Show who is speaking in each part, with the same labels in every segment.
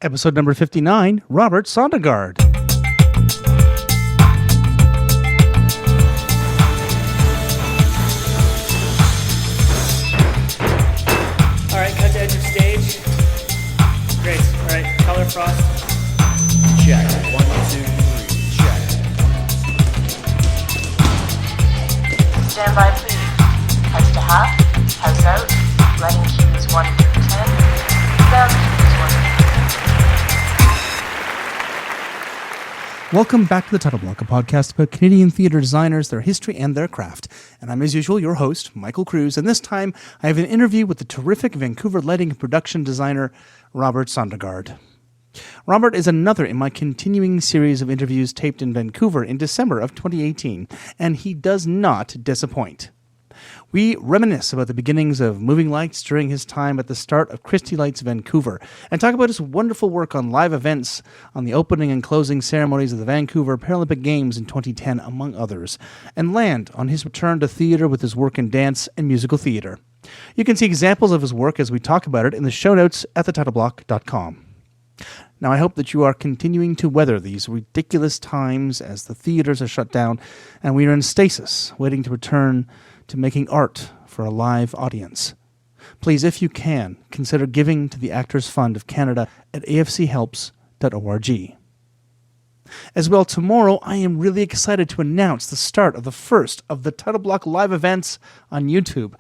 Speaker 1: Episode number 59, Robert Sondergaard.
Speaker 2: All right, cut to edge of stage. Great. All right, color frost.
Speaker 3: Check. 1, 2, 3. Check.
Speaker 4: Stand by, please. Heads to half, heads out, lighting cues 1 through 10, sound cues 1 through 10.
Speaker 1: Welcome back to the Title Block, a podcast about Canadian theatre designers, their history, and their craft. And I'm, as usual, your host, Michael Cruz. And this time, I have an interview with the terrific Vancouver lighting and production designer, Robert Sondergaard. Robert is another in my continuing series of interviews taped in Vancouver in December of 2018, and he does not disappoint. We reminisce about the beginnings of Moving Lights during his time at the start of Christie Lights Vancouver, and talk about his wonderful work on live events on the opening and closing ceremonies of the Vancouver Paralympic Games in 2010, among others, and land on his return to theatre with his work in dance and musical theatre. You can see examples of his work as we talk about it in the show notes at thetitleBlock.com. Now, I hope that you are continuing to weather these ridiculous times as the theatres are shut down and we are in stasis, waiting to return to making art for a live audience. Please, if you can, consider giving to the Actors Fund of Canada at afchelps.org. As well, tomorrow I am really excited to announce the start of the first of the Title Block live events on YouTube.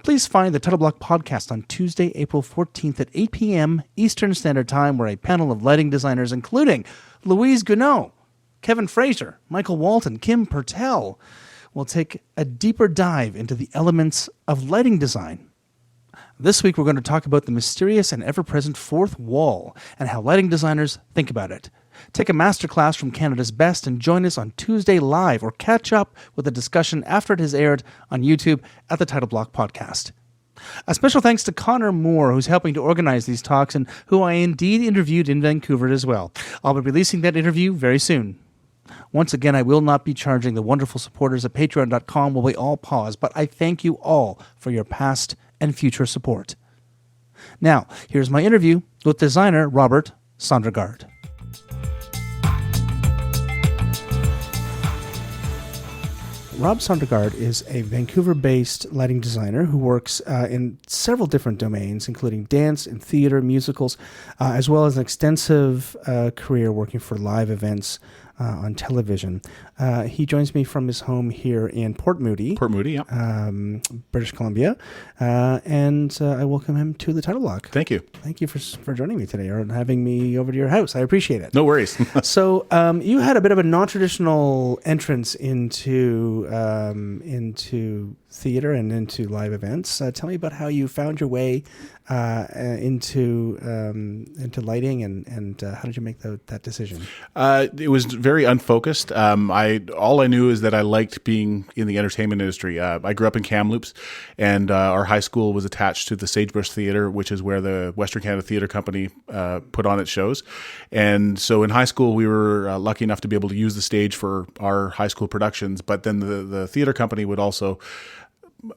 Speaker 1: Please find the Title Block podcast on Tuesday, April 14th at 8 p.m. Eastern Standard Time, where a panel of lighting designers, including Louise Gounod, Kevin Fraser, Michael Walton, Kim Pertel, will take a deeper dive into the elements of lighting design. This week we're going to talk about the mysterious and ever-present fourth wall and how lighting designers think about it. Take a masterclass from Canada's best and join us on Tuesday live, or catch up with the discussion after it has aired on YouTube at the Title Block Podcast. A special thanks to Connor Moore, who's helping to organize these talks and who I indeed interviewed in Vancouver as well. I'll be releasing that interview very soon. Once again, I will not be charging the wonderful supporters at patreon.com while we all pause, but I thank you all for your past and future support. Now, here's my interview with designer Robert Sondergaard. Rob Sondergaard is a Vancouver-based lighting designer who works in several different domains, including dance and theater, musicals, as well as an extensive career working for live events on television. He joins me from his home here in Port Moody.
Speaker 3: Yeah.
Speaker 1: British Columbia. And I welcome him to the Title Block.
Speaker 3: Thank you.
Speaker 1: Thank you for joining me today, or having me over to your house. I appreciate it.
Speaker 3: No worries.
Speaker 1: So you had a bit of a non-traditional entrance into theater and into live events. Tell me about how you found your way into lighting, and how did you make that decision?
Speaker 3: It was very unfocused. All I knew is that I liked being in the entertainment industry. I grew up in Kamloops, and our high school was attached to the Sagebrush Theatre, which is where the Western Canada Theatre Company put on its shows. And so in high school, we were lucky enough to be able to use the stage for our high school productions, but then the theatre company would also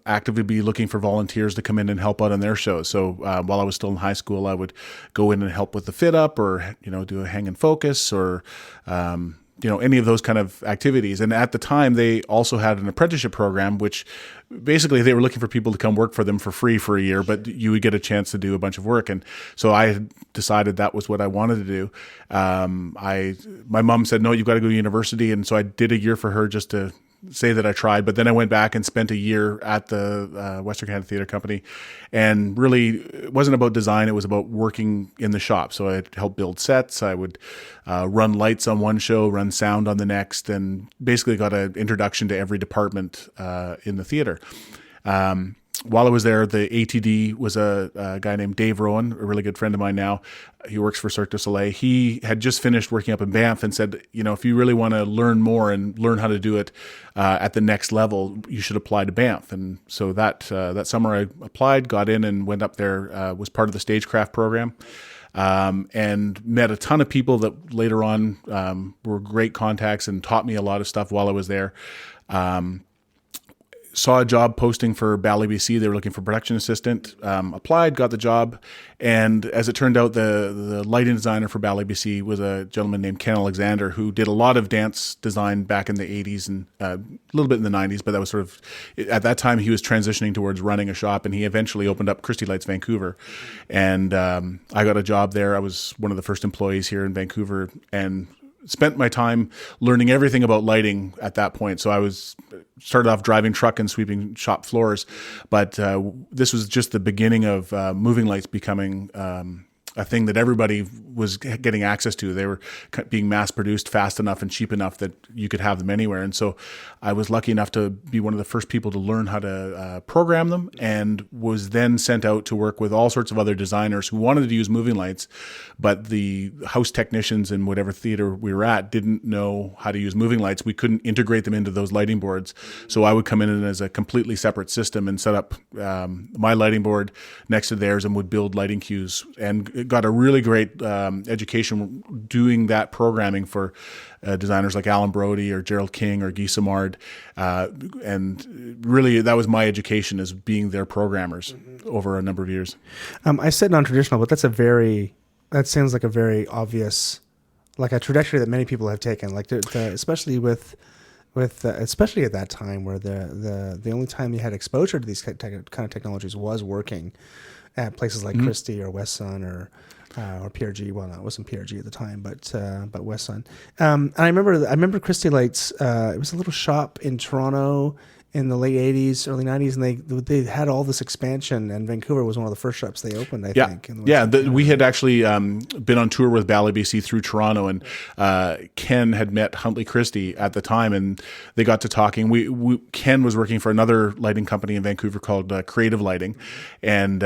Speaker 3: actively be looking for volunteers to come in and help out on their shows. So while I was still in high school, I would go in and help with the fit up, or do a hang and focus, or any of those kind of activities. And at the time, they also had an apprenticeship program, which basically they were looking for people to come work for them for free for a year, but you would get a chance to do a bunch of work. And so I had decided that was what I wanted to do. My mom said, no, you've got to go to university. And so I did a year for her just to say that I tried, but then I went back and spent a year at the Western Canada Theatre Company, and really it wasn't about design, it was about working in the shop. So I helped build sets, I would run lights on one show, run sound on the next, and basically got an introduction to every department in the theatre. While I was there, the ATD was a guy named Dave Rowan, a really good friend of mine now. He works for Cirque du Soleil. He had just finished working up in Banff and said, if you really want to learn more and learn how to do it at the next level, you should apply to Banff. And so that summer I applied, got in, and went up there, was part of the Stagecraft program. And met a ton of people that later on were great contacts and taught me a lot of stuff while I was there. saw a job posting for Bally BC. They were looking for production assistant. Applied, got the job, and as it turned out, the lighting designer for Bally BC was a gentleman named Ken Alexander, who did a lot of dance design back in the 80s and a little bit in the 90s. But that was sort of at that time he was transitioning towards running a shop, and he eventually opened up Christie Lights Vancouver, and I got a job there. I was one of the first employees here in Vancouver, and spent my time learning everything about lighting at that point. So I started off driving truck and sweeping shop floors, but this was just the beginning of moving lights becoming a thing that everybody was getting access to. They were being mass produced fast enough and cheap enough that you could have them anywhere. And so I was lucky enough to be one of the first people to learn how to program them, and was then sent out to work with all sorts of other designers who wanted to use moving lights, but the house technicians in whatever theater we were at didn't know how to use moving lights. We couldn't integrate them into those lighting boards. So I would come in as a completely separate system and set up my lighting board next to theirs and would build lighting cues, and got a really great education doing that programming for designers like Alan Brody or Gerald King or Guy Simard. And really that was my education, as being their programmers over a number of years.
Speaker 1: I said non-traditional, but that sounds like a very obvious, like a trajectory that many people have taken, like especially with especially at that time where the only time you had exposure to these kind of technologies was working at places like Christie or Westsun or PRG. Well, no, it wasn't PRG at the time, but Westsun. And I remember Christie Lights. It was a little shop in Toronto in the late 80s, early 90s, and they had all this expansion, and Vancouver was one of the first shops they opened, I think.
Speaker 3: We had actually been on tour with Bally BC through Toronto, and Ken had met Huntley Christie at the time, and they got to talking. Ken was working for another lighting company in Vancouver called Creative Lighting, and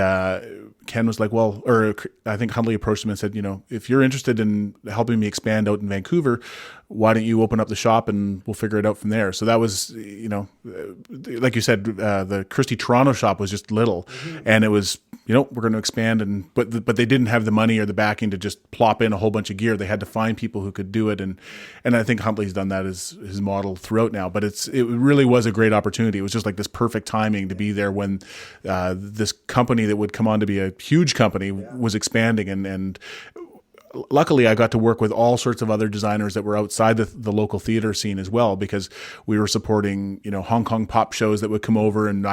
Speaker 3: Ken was like, I think Huntley approached him and said, if you're interested in helping me expand out in Vancouver, why don't you open up the shop and we'll figure it out from there. So that was, like you said, the Christie Toronto shop was just little, and it was, we're going to expand, but they didn't have the money or the backing to just plop in a whole bunch of gear. They had to find people who could do it, and I think Huntley's done that as his model throughout now. But it really was a great opportunity. It was just like this perfect timing to be there when this company that would come on to be a huge company was expanding, and luckily I got to work with all sorts of other designers that were outside the local theater scene as well, because we were supporting, Hong Kong pop shows that would come over, and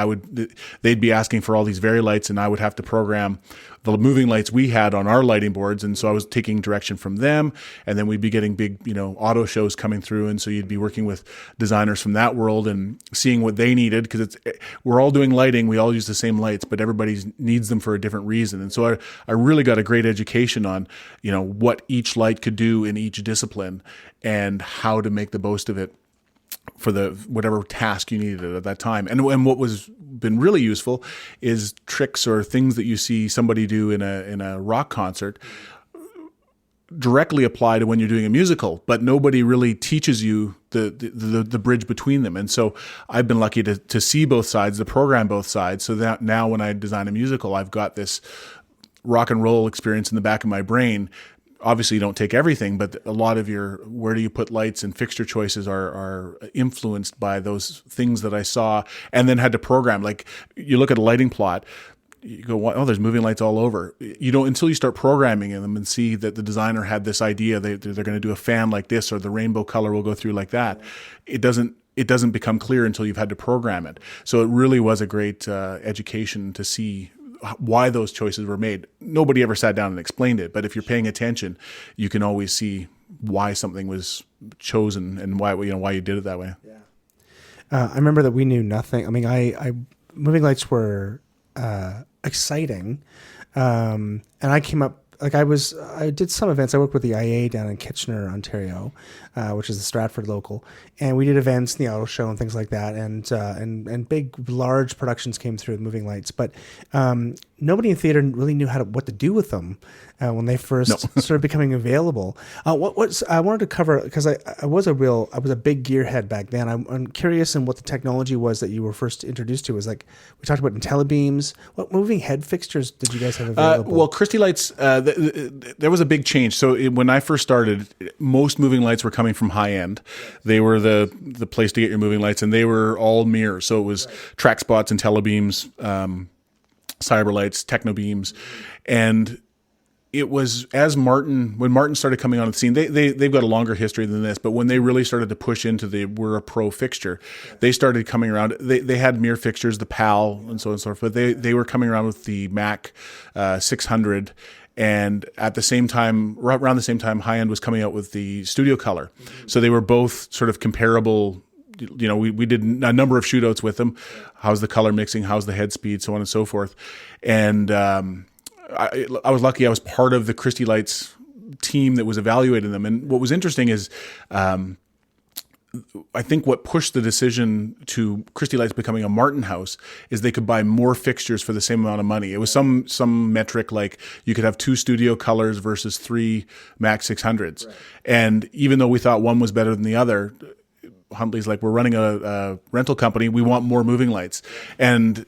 Speaker 3: they'd be asking for all these Very lights, and I would have to program the moving lights we had on our lighting boards. And so I was taking direction from them, and then we'd be getting big, auto shows coming through. And so you'd be working with designers from that world and seeing what they needed, because we're all doing lighting. We all use the same lights, but everybody needs them for a different reason. And so I really got a great education on, what each light could do in each discipline and how to make the most of it for whatever task you needed at that time. And what was been really useful is tricks or things that you see somebody do in a rock concert directly apply to when you're doing a musical, but nobody really teaches you the bridge between them. And so I've been lucky to see both sides, to program both sides, so that now when I design a musical, I've got this rock and roll experience in the back of my brain. Obviously you don't take everything, but a lot of where do you put lights and fixture choices are influenced by those things that I saw and then had to program. Like you look at a lighting plot, you go, oh, there's moving lights all over. You don't, until you start programming them and see that the designer had this idea, they're going to do a fan like this, or the rainbow color will go through like that. It doesn't become clear until you've had to program it. So it really was a great education to see why those choices were made. Nobody ever sat down and explained it, but if you're paying attention, you can always see why something was chosen and why you did it that way.
Speaker 1: Yeah. I remember that we knew nothing. I mean, I moving lights were exciting, and I came up. Like I did some events. I worked with the IA down in Kitchener, Ontario, which is the Stratford local, and we did events in the auto show and things like that. And big, large productions came through with moving lights, but nobody in theater really knew what to do with them when they first started becoming available. I wanted to cover, because I was a big gearhead back then. I'm curious in what the technology was that you were first introduced to. Was like we talked about IntelliBeams. What moving head fixtures did you guys have available?
Speaker 3: Well, Christie Lights. there was a big change. So when I first started, most moving lights were coming from high end. They were the place to get your moving lights, and they were all mirrors. So it was track spots and telebeams, cyber lights, techno beams, and it was when Martin started coming on the scene, they've got a longer history than this, but when they really started to push into we're a pro fixture, they started coming around. They had mirror fixtures, the PAL and so on and so forth, but they were coming around with the Mac 600, and at the same time, around the same time, High End was coming out with the Studio Color. So they were both sort of comparable. You know, we did a number of shootouts with them. How's the color mixing? How's the head speed? So on and so forth. And I was lucky. I was part of the Christie Lights team that was evaluating them. And what was interesting is, I think what pushed the decision to Christie Lights becoming a Martin house is they could buy more fixtures for the same amount of money. It was some metric like you could have 2 Studio Colors versus 3 Mac 600s. Right. And even though we thought one was better than the other, Huntley's like, we're running a rental company. We want more moving lights. And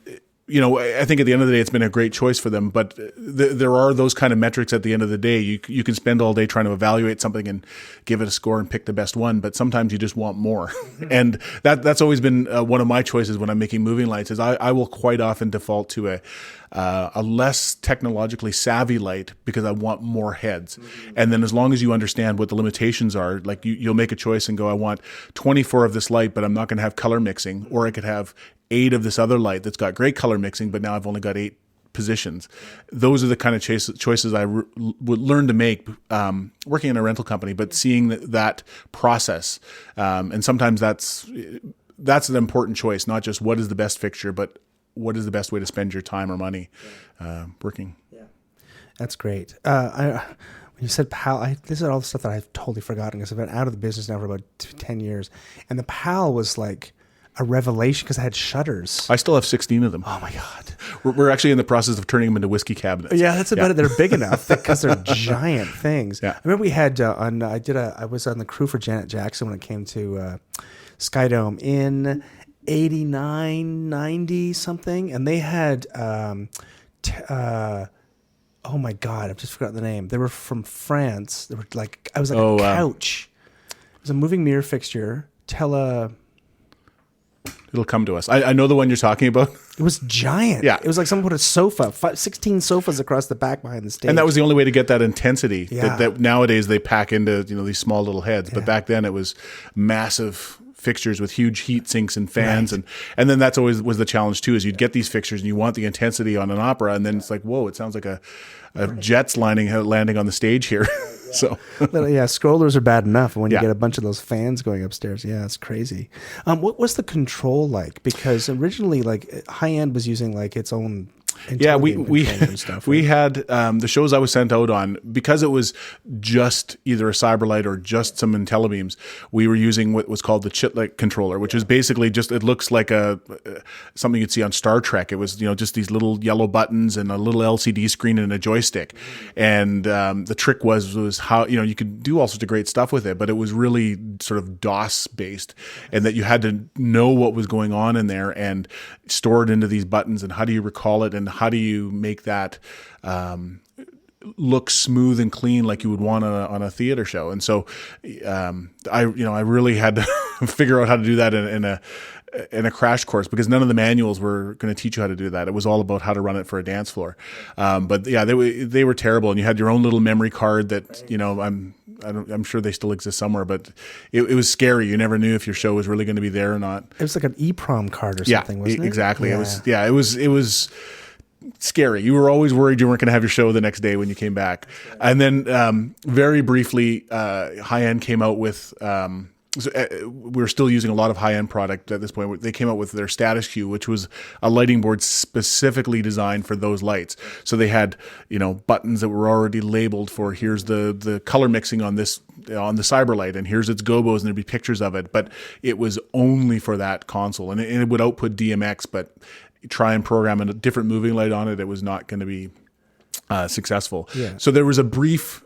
Speaker 3: you know, I think at the end of the day, it's been a great choice for them. But there are those kind of metrics at the end of the day. You can spend all day trying to evaluate something and give it a score and pick the best one. But sometimes you just want more. And that's always been one of my choices when I'm making moving lights. Is I will quite often default to a less technologically savvy light because I want more heads. And then as long as you understand what the limitations are, like you'll make a choice and go, I want 24 of this light, but I'm not going to have color mixing, or I could have 8 of this other light that's got great color mixing, but now I've only got 8 positions. Those are the kind of choices I would learn to make working in a rental company, but seeing that process. And sometimes that's an important choice, not just what is the best fixture, but what is the best way to spend your time or money working. Yeah,
Speaker 1: that's great. When you said PAL, this is all the stuff that I've totally forgotten because I've been out of the business now for about 10 years. And the PAL was like a revelation because I had shutters.
Speaker 3: I still have 16 of them.
Speaker 1: Oh my God.
Speaker 3: We're actually in the process of turning them into whiskey cabinets.
Speaker 1: Yeah, that's about it. They're big enough because they're giant things.
Speaker 3: Yeah.
Speaker 1: I remember we had I was on the crew for Janet Jackson when it came to Skydome in 89, 90 something. And they had, oh my God, I've just forgotten the name. They were from France. They were like, I was like a couch. It was a moving mirror fixture.
Speaker 3: It'll come to us. I know the one you're talking about.
Speaker 1: It was giant.
Speaker 3: Yeah.
Speaker 1: It was like someone put a sofa, 16 sofas across the back behind the stage.
Speaker 3: And that was the only way to get that intensity
Speaker 1: Yeah.
Speaker 3: that nowadays they pack into these small little heads. But back then it was massive fixtures with huge heat sinks and fans. Right. And then that's always was the challenge too, is you'd get these fixtures and you want the intensity on an opera. And then it's like, whoa, it sounds like a jet's landing on the stage here. So
Speaker 1: scrollers are bad enough. And when you get a bunch of those fans going upstairs, it's crazy. What was the control like? Because originally, like High End was using like its own. We
Speaker 3: stuff, we had the shows I was sent out on, because it was just either a Cyberlight or just some IntelliBeams. We were using what was called the Chitlight controller, which is basically just, it looks like something you'd see on Star Trek. It was just these little yellow buttons and a little LCD screen and a joystick. And the trick was how you could do all sorts of great stuff with it, but it was really sort of DOS based, and that you had to know what was going on in there and store it into these buttons. And how do you recall it? And how do you make that look smooth and clean like you would want on a theater show? And so I really had to figure out how to do that in a crash course, because none of the manuals were going to teach you how to do that. It was all about how to run it for a dance floor. But yeah, they were terrible. And you had your own little memory card that, I'm sure they still exist somewhere, but it was scary. You never knew if your show was really going to be there or not.
Speaker 1: It was like an EEPROM card or something, wasn't it?
Speaker 3: Exactly. Yeah. It was scary. You were always worried you weren't going to have your show the next day when you came back. And then very briefly, High End came out with, we were still using a lot of high-end product at this point. They came out with their Status Cue, which was a lighting board specifically designed for those lights. So they had, buttons that were already labeled for, here's the color mixing on the Cyberlight, and here's its gobos, and there'd be pictures of it. But it was only for that console, and it would output DMX, but try and program a different moving light on it, it was not going to be successful. Yeah. So there was a brief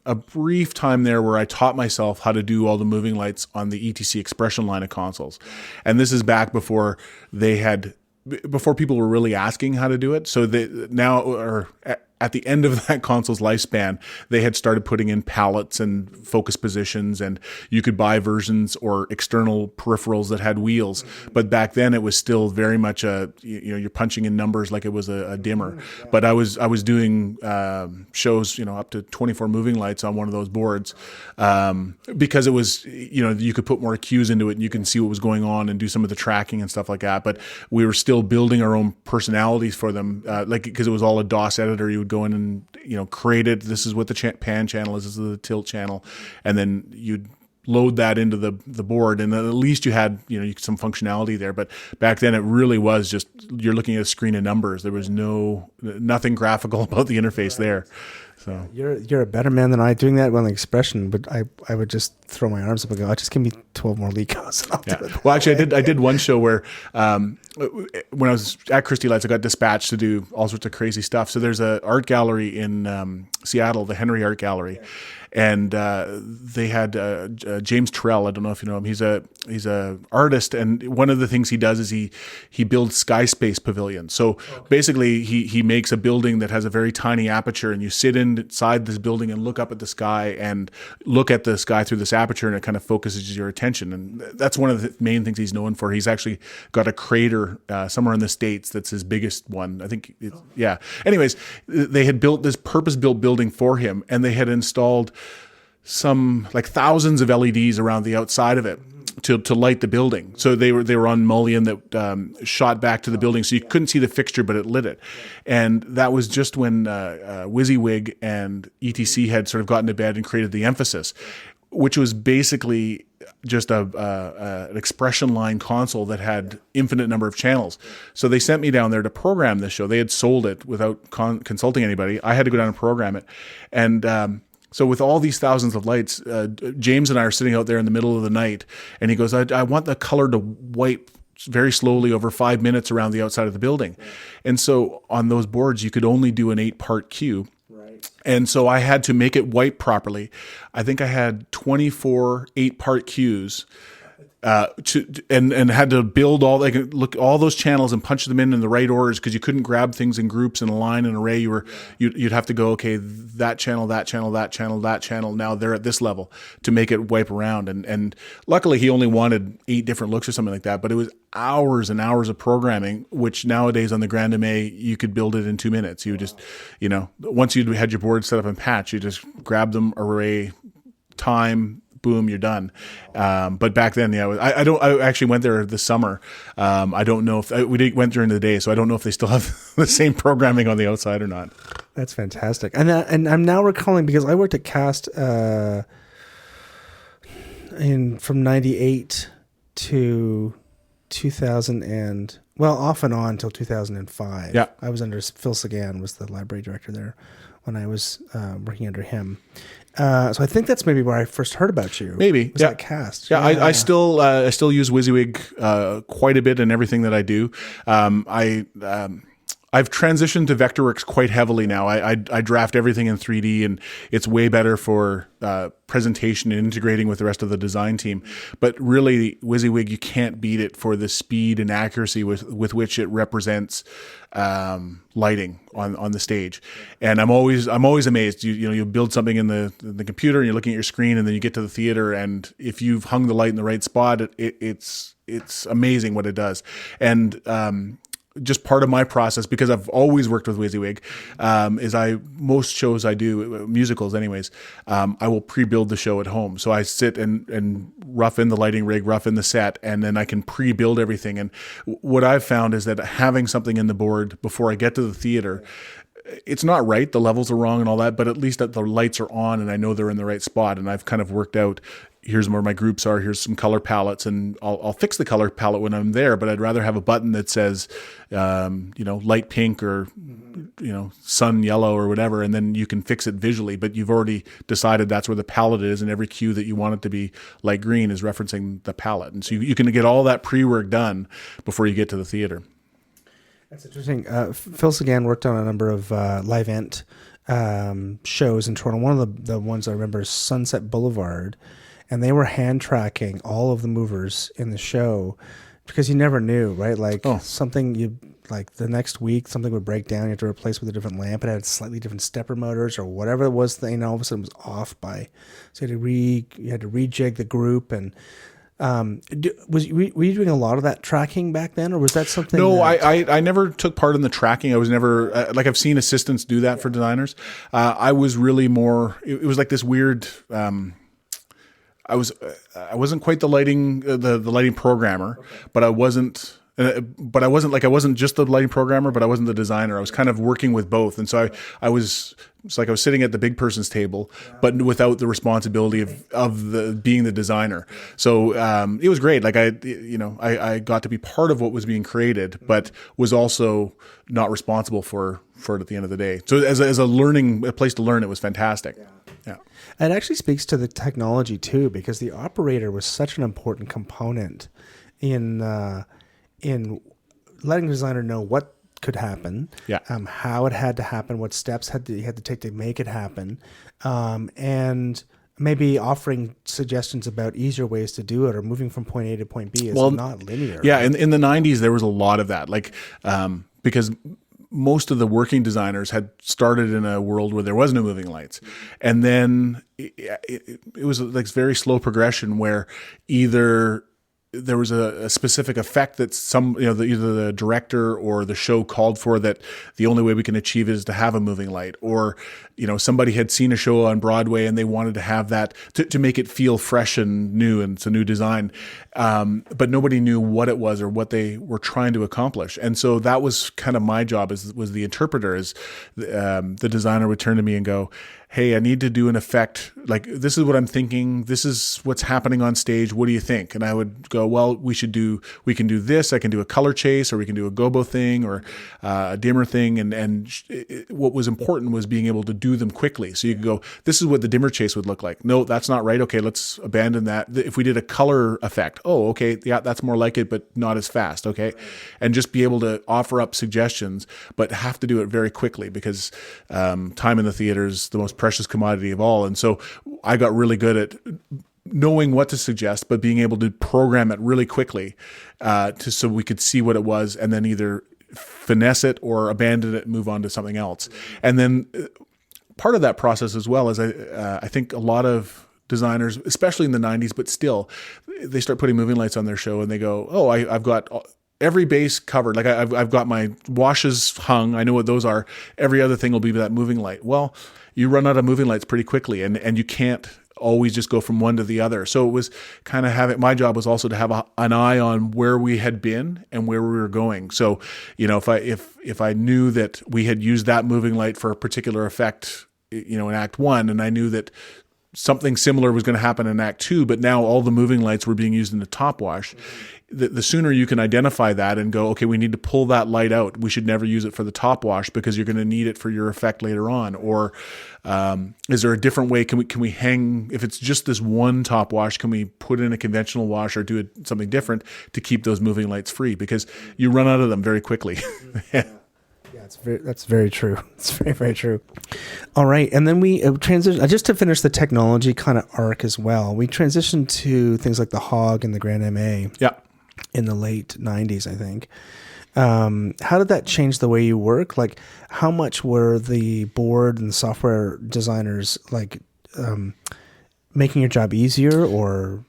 Speaker 3: time there where I taught myself how to do all the moving lights on the ETC Expression line of consoles. And this is back before people were really asking how to do it. So at the end of that console's lifespan, they had started putting in palettes and focus positions, and you could buy versions or external peripherals that had wheels. But back then it was still very much you're punching in numbers like it was a dimmer. But I was doing shows, up to 24 moving lights on one of those boards, because it was, you could put more cues into it and you can see what was going on and do some of the tracking and stuff like that. But we were still building our own personalities for them, because it was all a DOS editor. You would go in and create it. This is what the pan channel is. This is the tilt channel, and then you'd load that into the board, and then at least you had some functionality there. But back then it really was just you're looking at a screen of numbers. There was nothing graphical about the interface there. So
Speaker 1: you're a better man than I doing that one expression, but I would just throw my arms up and go, just give me 12 more Lecos.
Speaker 3: Well, actually, I did one show where when I was at Christie Lights, I got dispatched to do all sorts of crazy stuff. So there's a art gallery in Seattle, the Henry Art Gallery. And they had James Turrell. I don't know if you know him. He's a artist, and one of the things he does is he builds sky space pavilions. So basically, he makes a building that has a very tiny aperture, and you sit inside this building and look up at the sky and look at the sky through this aperture, and it kind of focuses your attention. And that's one of the main things he's known for. He's actually got a crater somewhere in the States that's his biggest one. I think. Anyways, they had built this purpose-built building for him, and they had installed some thousands of LEDs around the outside of it to light the building. So they were on mullion that shot back to the building, so you couldn't see the fixture, but it lit it. And that was just when WYSIWYG and ETC had sort of gotten to bed and created the Emphasis, which was basically just an expression line console that had infinite number of channels. So they sent me down there to program this show. They had sold it without consulting anybody. I had to go down and program it. And so with all these thousands of lights, James and I are sitting out there in the middle of the night, and he goes, I want the color to wipe very slowly over 5 minutes around the outside of the building. And so on those boards, you could only do an 8-part cue. And so I had to make it wipe properly. I think I had 24 8-part cues, and had to build all those channels and punch them in the right orders, because you couldn't grab things in groups in a line and array. You'd have to go, okay, that channel, that channel, that channel, that channel. Now they're at this level to make it wipe around. And luckily he only wanted 8 different looks or something like that. But it was hours and hours of programming, which nowadays on the Grand MA you could build it in 2 minutes. You just, once you had your board set up and patch, you just grab them, array, time. Boom, you're done. But back then, I actually went there this summer. I don't know if went during the day, so I don't know if they still have the same programming on the outside or not.
Speaker 1: That's fantastic. And I'm now recalling, because I worked at Cast from 98 to 2000 and off and on until 2005.
Speaker 3: Yeah,
Speaker 1: I was under Phil Sagan, was the library director there when I was working under him. So I think that's maybe where I first heard about you.
Speaker 3: Maybe,
Speaker 1: was that Cast?
Speaker 3: Yeah, I still use WYSIWYG quite a bit in everything that I do. I've transitioned to Vectorworks quite heavily now. I draft everything in 3D, and it's way better for presentation and integrating with the rest of the design team. But really, WYSIWYG, you can't beat it for the speed and accuracy with which it represents lighting on the stage. And I'm always amazed. You build something in the computer, and you're looking at your screen, and then you get to the theater, and if you've hung the light in the right spot, it's amazing what it does. And just part of my process, because I've always worked with WYSIWYG, is most shows I do, musicals anyways, I will pre-build the show at home. So I sit and rough in the lighting rig, rough in the set, and then I can pre-build everything. And what I've found is that having something in the board before I get to the theater, it's not right, the levels are wrong and all that, but at least that the lights are on and I know they're in the right spot, and I've kind of worked out, here's where my groups are, here's some color palettes, and I'll fix the color palette when I'm there, but I'd rather have a button that says, light pink or, sun yellow or whatever, and then you can fix it visually, but you've already decided that's where the palette is, and every cue that you want it to be light green is referencing the palette. And so you can get all that pre-work done before you get to the theater.
Speaker 1: That's interesting. Phil Sagan worked on a number of live event shows in Toronto. One of the ones I remember is Sunset Boulevard, and they were hand tracking all of the movers in the show, because you never knew, right? Something like the next week something would break down, you have to replace with a different lamp. It had slightly different stepper motors or whatever it was. All of a sudden it was off by, so you had to rejig the group. And were you doing a lot of that tracking back then, or was that something?
Speaker 3: No, I never took part in the tracking. I was never like, I've seen assistants do that for designers. I was really more. It was like this weird. I wasn't quite the lighting programmer, but I wasn't. But I wasn't just the lighting programmer, but I wasn't the designer. I was kind of working with both, and so it's like I was sitting at the big person's table, but without the responsibility of being the designer. So it was great. Like I got to be part of what was being created, but was also not responsible for it at the end of the day. So as a place to learn, it was fantastic. Yeah.
Speaker 1: It actually speaks to the technology too, because the operator was such an important component in letting the designer know what could happen, how it had to happen, what steps you had to take to make it happen, and maybe offering suggestions about easier ways to do it, or moving from point A to point B is not linear.
Speaker 3: Yeah, right? in the 90s, there was a lot of that, like because most of the working designers had started in a world where there was no moving lights. And then it was like very slow progression where either there was a specific effect that either the director or the show called for, that the only way we can achieve it is to have a moving light, or somebody had seen a show on Broadway and they wanted to have that to make it feel fresh and new, and it's a new design, but nobody knew what it was or what they were trying to accomplish. And so that was kind of my job, was the interpreter. Is the designer would turn to me and go, hey, I need to do an effect. Like, this is what I'm thinking. This is what's happening on stage. What do you think? And I would go, well, we can do this. I can do a color chase, or we can do a gobo thing, or a dimmer thing. And what was important was being able to do them quickly. So you could go, this is what the dimmer chase would look like. No, that's not right. Okay, let's abandon that. If we did a color effect, oh, okay, yeah, that's more like it, but not as fast. Okay. And just be able to offer up suggestions, but have to do it very quickly, because time in the theater is the most precious commodity of all. And so I got really good at knowing what to suggest, but being able to program it really quickly so we could see what it was, and then either finesse it or abandon it and move on to something else. And then part of that process as well is I think a lot of designers, especially in the 90s, but still, they start putting moving lights on their show and they go, oh, I've got every base covered. Like I've got my washes hung. I know what those are. Every other thing will be that moving light. Well, you run out of moving lights pretty quickly, and you can't always just go from one to the other. So it was kind of my job was also to have an eye on where we had been and where we were going. So, if I knew that we had used that moving light for a particular effect, in Act 1, and I knew that something similar was going to happen in Act 2, but now all the moving lights were being used in the top wash. The sooner you can identify that and go, okay, we need to pull that light out. We should never use it for the top wash because you're going to need it for your effect later on. Or is there a different way? Can we hang, if it's just this one top wash, can we put in a conventional wash or do something different to keep those moving lights free? Because you run out of them very quickly.
Speaker 1: That's very true. It's very, very true. All right. And then we transition, just to finish the technology kind of arc as well, we transitioned to things like the Hog and the Grand MA.
Speaker 3: Yeah.
Speaker 1: In the late 90s, I think. How did that change the way you work? Like, how much were the board and software designers making your job easier, or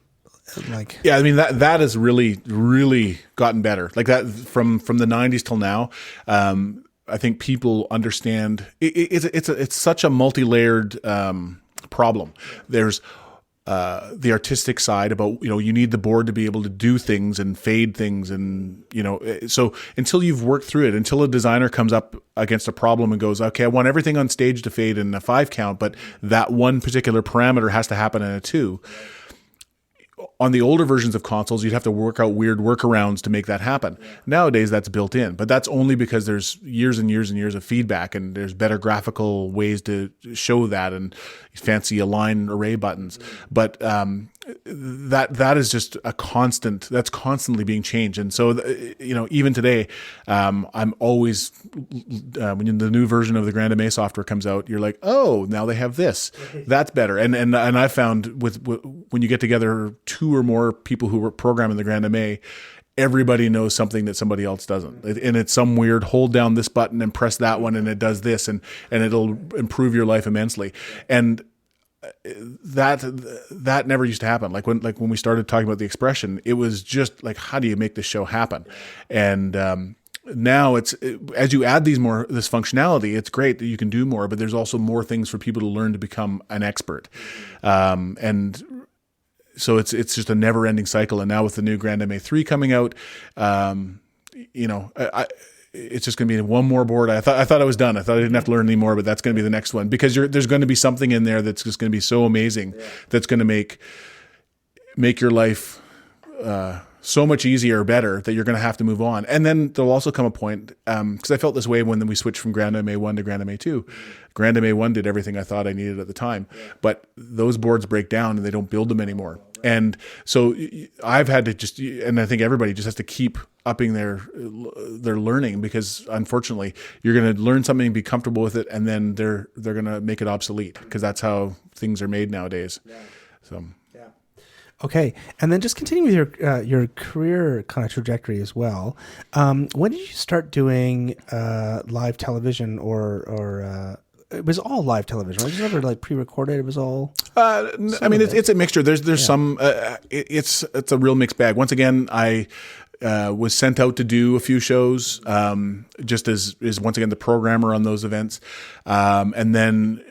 Speaker 1: like? Yeah,
Speaker 3: I mean that has really, really gotten better. Like that from the 90s till now. I think people understand it's such a multi-layered problem. There's the artistic side about, you need the board to be able to do things and fade things. And, so until you've worked through it, until a designer comes up against a problem and goes, okay, I want everything on stage to fade in a 5 count, but that one particular parameter has to happen in a 2. On the older versions of consoles, you'd have to work out weird workarounds to make that happen. Nowadays, that's built in, but that's only because there's years and years and years of feedback, and there's better graphical ways to show that, and fancy align array buttons. But that is just a constant. That's constantly being changed, and so even today, I'm always when the new version of the Grand MA software comes out, you're like, oh, now they have this. That's better. And I found with when you get together 2 or more people who were programming the Grand MA, everybody knows something that somebody else doesn't. And it's some weird hold down this button and press that one and it does this and it'll improve your life immensely. And that never used to happen. Like when we started talking about the expression, it was just like, how do you make this show happen? And now as you add this functionality, it's great that you can do more, but there's also more things for people to learn to become an expert. And so it's just a never ending cycle. And now with the new Grand MA3 coming out, it's just going to be one more board. I thought I was done. I thought I didn't have to learn anymore, but that's going to be the next one, because there's going to be something in there that's just going to be so amazing that's going to make your life so much easier or better that you're going to have to move on. And then there'll also come a point, because I felt this way when we switched from Grand MA1 to Grand MA2. Grand MA1 did everything I thought I needed at the time, but those boards break down and they don't build them anymore. And so I've had to and I think everybody just has to keep upping their learning, because unfortunately you're going to learn something, be comfortable with it, and then they're going to make it obsolete, because that's how things are made nowadays. So.
Speaker 1: Okay, and then just continue with your career kind of trajectory as well. When did you start doing live television, or it was all live television, right? It was never like pre-recorded. It was all.
Speaker 3: I mean, it's a mixture. There's some. It's a real mixed bag. Once again, I was sent out to do a few shows, just as once again the programmer on those events, and then.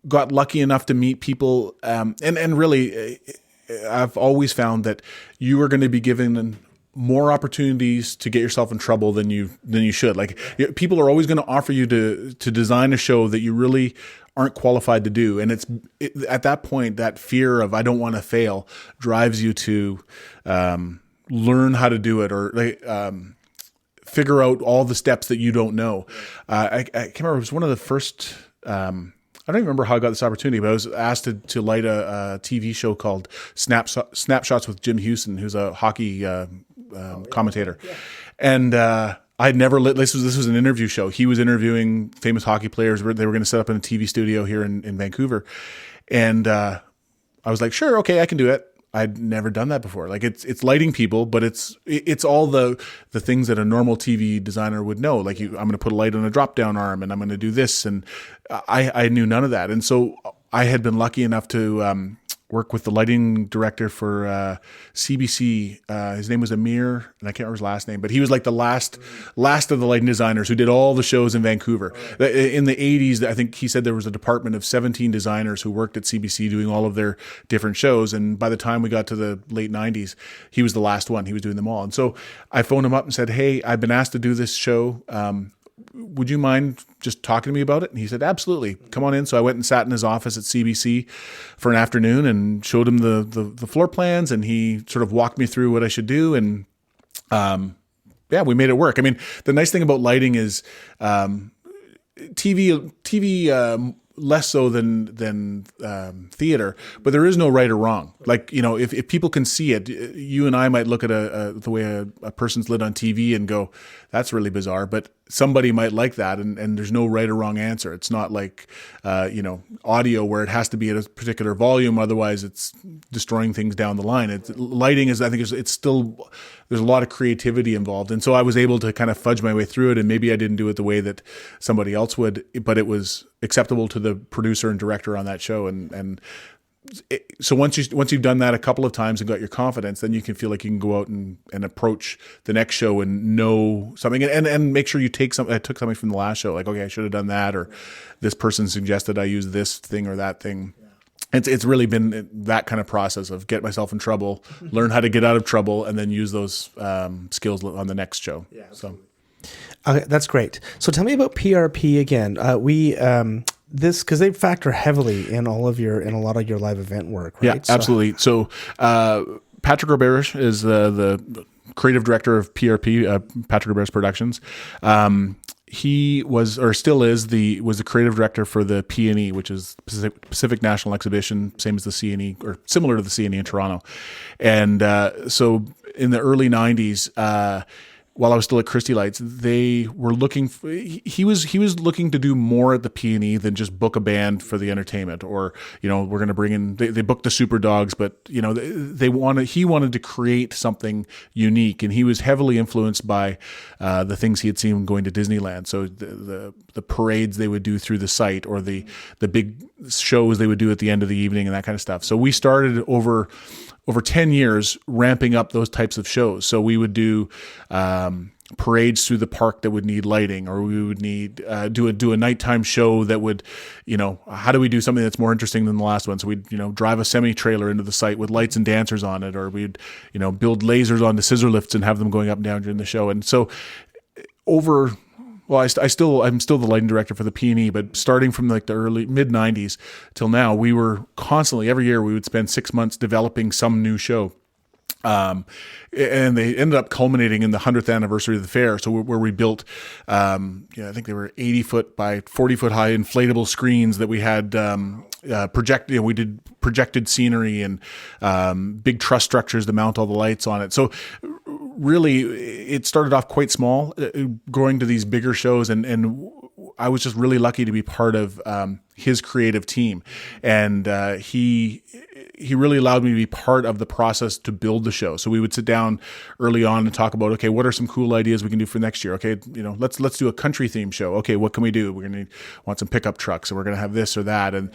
Speaker 3: Got lucky enough to meet people, and really, I've always found that you are going to be given more opportunities to get yourself in trouble than you should. Like, people are always going to offer you to design a show that you really aren't qualified to do, and at that point, that fear of I don't want to fail drives you to learn how to do it, or figure out all the steps that you don't know. I can't remember. It was one of the first. I don't even remember how I got this opportunity, but I was asked to light a TV show called Snapshots with Jim Houston, who's a hockey commentator. Yeah. And I'd never lit. This was an interview show. He was interviewing famous hockey players. They were going to set up in a TV studio here in Vancouver. And I was like, sure, okay, I can do it. I'd never done that before. Like, it's lighting people, but it's all the things that a normal TV designer would know. Like, I'm going to put a light on a drop down arm, and I'm going to do this, and I knew none of that. And so I had been lucky enough to work with the lighting director for CBC. His name was Amir, and I can't remember his last name, but he was like the last of the lighting designers who did all the shows in Vancouver. In the 80s, I think he said there was a department of 17 designers who worked at CBC doing all of their different shows. And by the time we got to the late 90s, he was the last one. He was doing them all. And so I phoned him up and said, hey, I've been asked to do this show. Would you mind just talking to me about it? And he said, absolutely, come on in. So I went and sat in his office at CBC for an afternoon and showed him the floor plans, and he sort of walked me through what I should do. And we made it work. I mean, the nice thing about lighting is TV less so than theater, but there is no right or wrong. Like, if people can see it, you and I might look at the way a person's lit on TV and go, that's really bizarre, but somebody might like that, and there's no right or wrong answer. It's not like audio where it has to be at a particular volume, otherwise it's destroying things down the line. Lighting is, I think, it's still, there's a lot of creativity involved, and so I was able to kind of fudge my way through it, and maybe I didn't do it the way that somebody else would, but it was acceptable to the producer and director on that show, so once you've done that a couple of times and got your confidence, then you can feel like you can go out and approach the next show and know something, and make sure you take something. I took something from the last show, like, okay, I should have done that, or this person suggested I use this thing or that thing. It's really been that kind of process of get myself in trouble, learn how to get out of trouble, and then use those skills on the next show. Yeah, so.
Speaker 1: Okay, that's great. So tell me about PRP again. Because they factor heavily in a lot of your live event work, right?
Speaker 3: Yeah, absolutely. So Patrick Roberge is the creative director of PRP, Patrick Roberge Productions. He was, or still is, was the creative director for the P&E, which is Pacific National Exhibition, same as the CNE, or similar to the CNE in Toronto. And so in the early 90s, while I was still at Christie Lights, they were looking. He was looking to do more at the P&E than just book a band for the entertainment, or we're going to bring in. They booked the Super Dogs, but he wanted to create something unique, and he was heavily influenced by the things he had seen going to Disneyland. So the parades they would do through the site, or the big shows they would do at the end of the evening, and that kind of stuff. So we started over 10 years ramping up those types of shows. So we would do parades through the park that would need lighting, or we would need do a nighttime show that would, how do we do something that's more interesting than the last one? So we'd drive a semi-trailer into the site with lights and dancers on it, or we'd build lasers onto scissor lifts and have them going up and down during the show. And so I'm still the lighting director for the P&E, but starting from like the early mid 90s till now, we were constantly, every year we would spend 6 months developing some new show. And they ended up culminating in the 100th anniversary of the fair. So where we built, I think they were 80 foot by 40 foot high inflatable screens that we had, we did projected scenery and, big truss structures to mount all the lights on it. So really it started off quite small, growing to these bigger shows. And I was just really lucky to be part of, his creative team. And, he really allowed me to be part of the process to build the show. So we would sit down early on and talk about, okay, what are some cool ideas we can do for next year? Okay, let's do a country theme show. Okay, what can we do? We're going to want some pickup trucks, and we're going to have this or that, and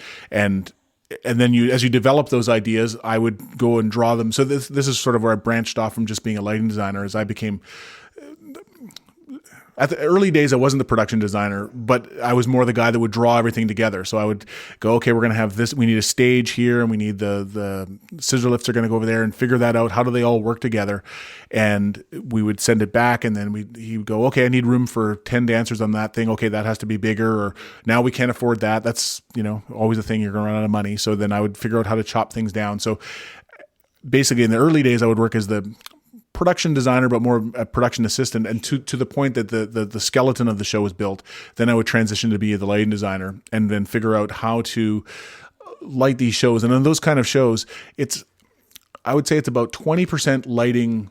Speaker 3: then as you develop those ideas, I would go and draw them. So this is sort of where I branched off from just being a lighting designer, as I became. At the early days, I wasn't the production designer, but I was more the guy that would draw everything together. So I would go, okay, we're going to have this. We need a stage here, and we need the scissor lifts are going to go over there, and figure that out. How do they all work together? And we would send it back, and then he would go, okay, I need room for 10 dancers on that thing. Okay, that has to be bigger, or now we can't afford that. That's always a thing. You're going to run out of money. So then I would figure out how to chop things down. So basically, in the early days, I would work as the production designer, but more a production assistant, and to the point that the skeleton of the show was built, then I would transition to be the lighting designer, and then figure out how to light these shows. And on those kind of shows, I would say it's about 20% lighting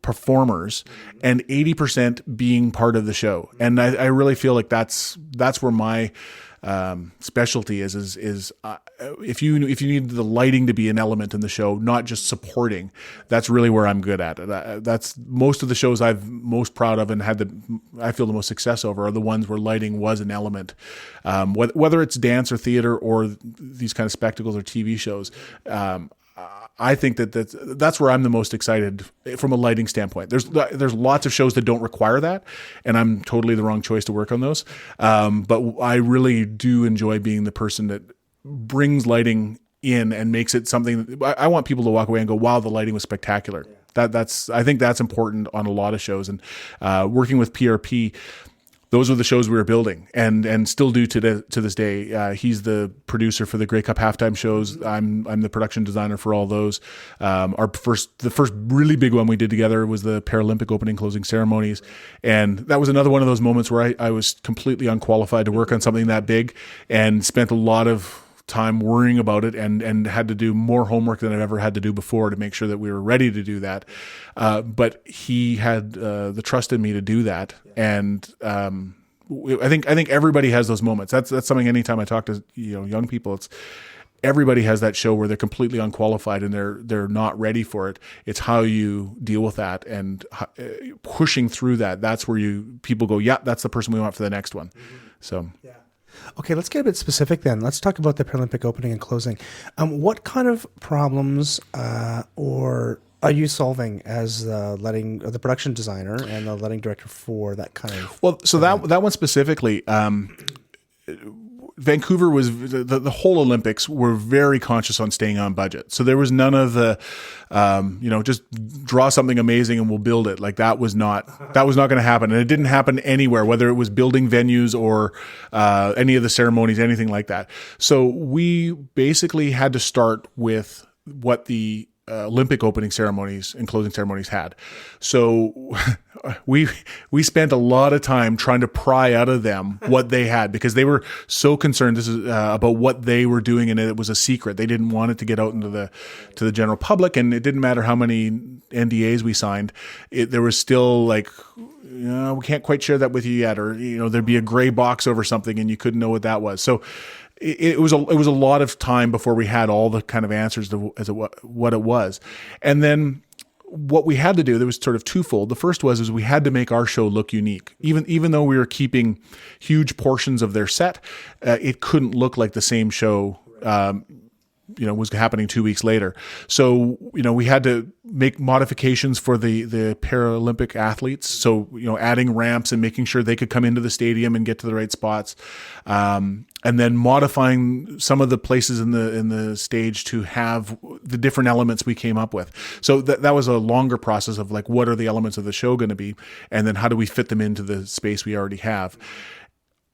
Speaker 3: performers and 80% being part of the show. And I really feel like that's where my specialty is if you need the lighting to be an element in the show, not just supporting, that's really where I'm good at. That's most of the shows I'm most proud of and I feel the most success over are the ones where lighting was an element. Whether it's dance or theater or these kind of spectacles or TV shows, I think that's where I'm the most excited from a lighting standpoint. There's lots of shows that don't require that, and I'm totally the wrong choice to work on those. But I really do enjoy being the person that brings lighting in and makes it something. I want people to walk away and go, "Wow, the lighting was spectacular." I think that's important on a lot of shows, and working with PRP. Those are the shows we were building and still do to this day. He's the producer for the Grey Cup halftime shows. I'm the production designer for all those. The first really big one we did together was the Paralympic opening closing ceremonies. And that was another one of those moments where I was completely unqualified to work on something that big and spent a lot of time worrying about it and had to do more homework than I've ever had to do before to make sure that we were ready to do that. But he had the trust in me to do that. And I think everybody has those moments. That's something anytime I talk to young people, everybody has that show where they're completely unqualified and they're not ready for it. It's how you deal with that and pushing through that. That's where people go, yeah, that's the person we want for the next one. So yeah.
Speaker 1: Okay, let's get a bit specific then. Let's talk about the Paralympic opening and closing. What kind of problems or are you solving as the production designer and the lighting director for that kind of? Well,
Speaker 3: so that one specifically, Vancouver was the whole Olympics were very conscious on staying on budget. So there was none of the, just draw something amazing and we'll build it. Like that was not going to happen. And it didn't happen anywhere, whether it was building venues or any of the ceremonies, anything like that. So we basically had to start with what the Olympic opening ceremonies and closing ceremonies had. So we spent a lot of time trying to pry out of them what they had, because they were so concerned about what they were doing, and it was a secret. They didn't want it to get out into the general public, and it didn't matter how many NDAs we signed. There was still like, we can't quite share that with you yet, or there'd be a gray box over something and you couldn't know what that was. So it was a lot of time before we had all the kind of answers to what it was. And then what we had to do, there was sort of twofold. The first was we had to make our show look unique. Even though we were keeping huge portions of their set, it couldn't look like the same show was happening 2 weeks later. So, we had to make modifications for the Paralympic athletes. So, adding ramps and making sure they could come into the stadium and get to the right spots. And then modifying some of the places in the stage to have the different elements we came up with. So that was a longer process of like, what are the elements of the show going to be? And then how do we fit them into the space we already have?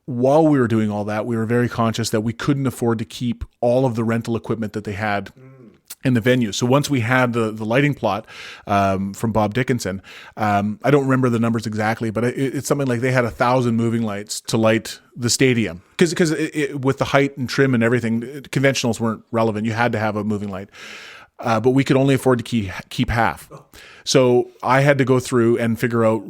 Speaker 3: While we were doing all that, we were very conscious that we couldn't afford to keep all of the rental equipment that they had in the venue. So once we had the lighting plot from Bob Dickinson, I don't remember the numbers exactly, but it's something like they had 1,000 moving lights to light the stadium. Because with the height and trim and everything, conventionals weren't relevant. You had to have a moving light. But we could only afford to keep half. So I had to go through and figure out,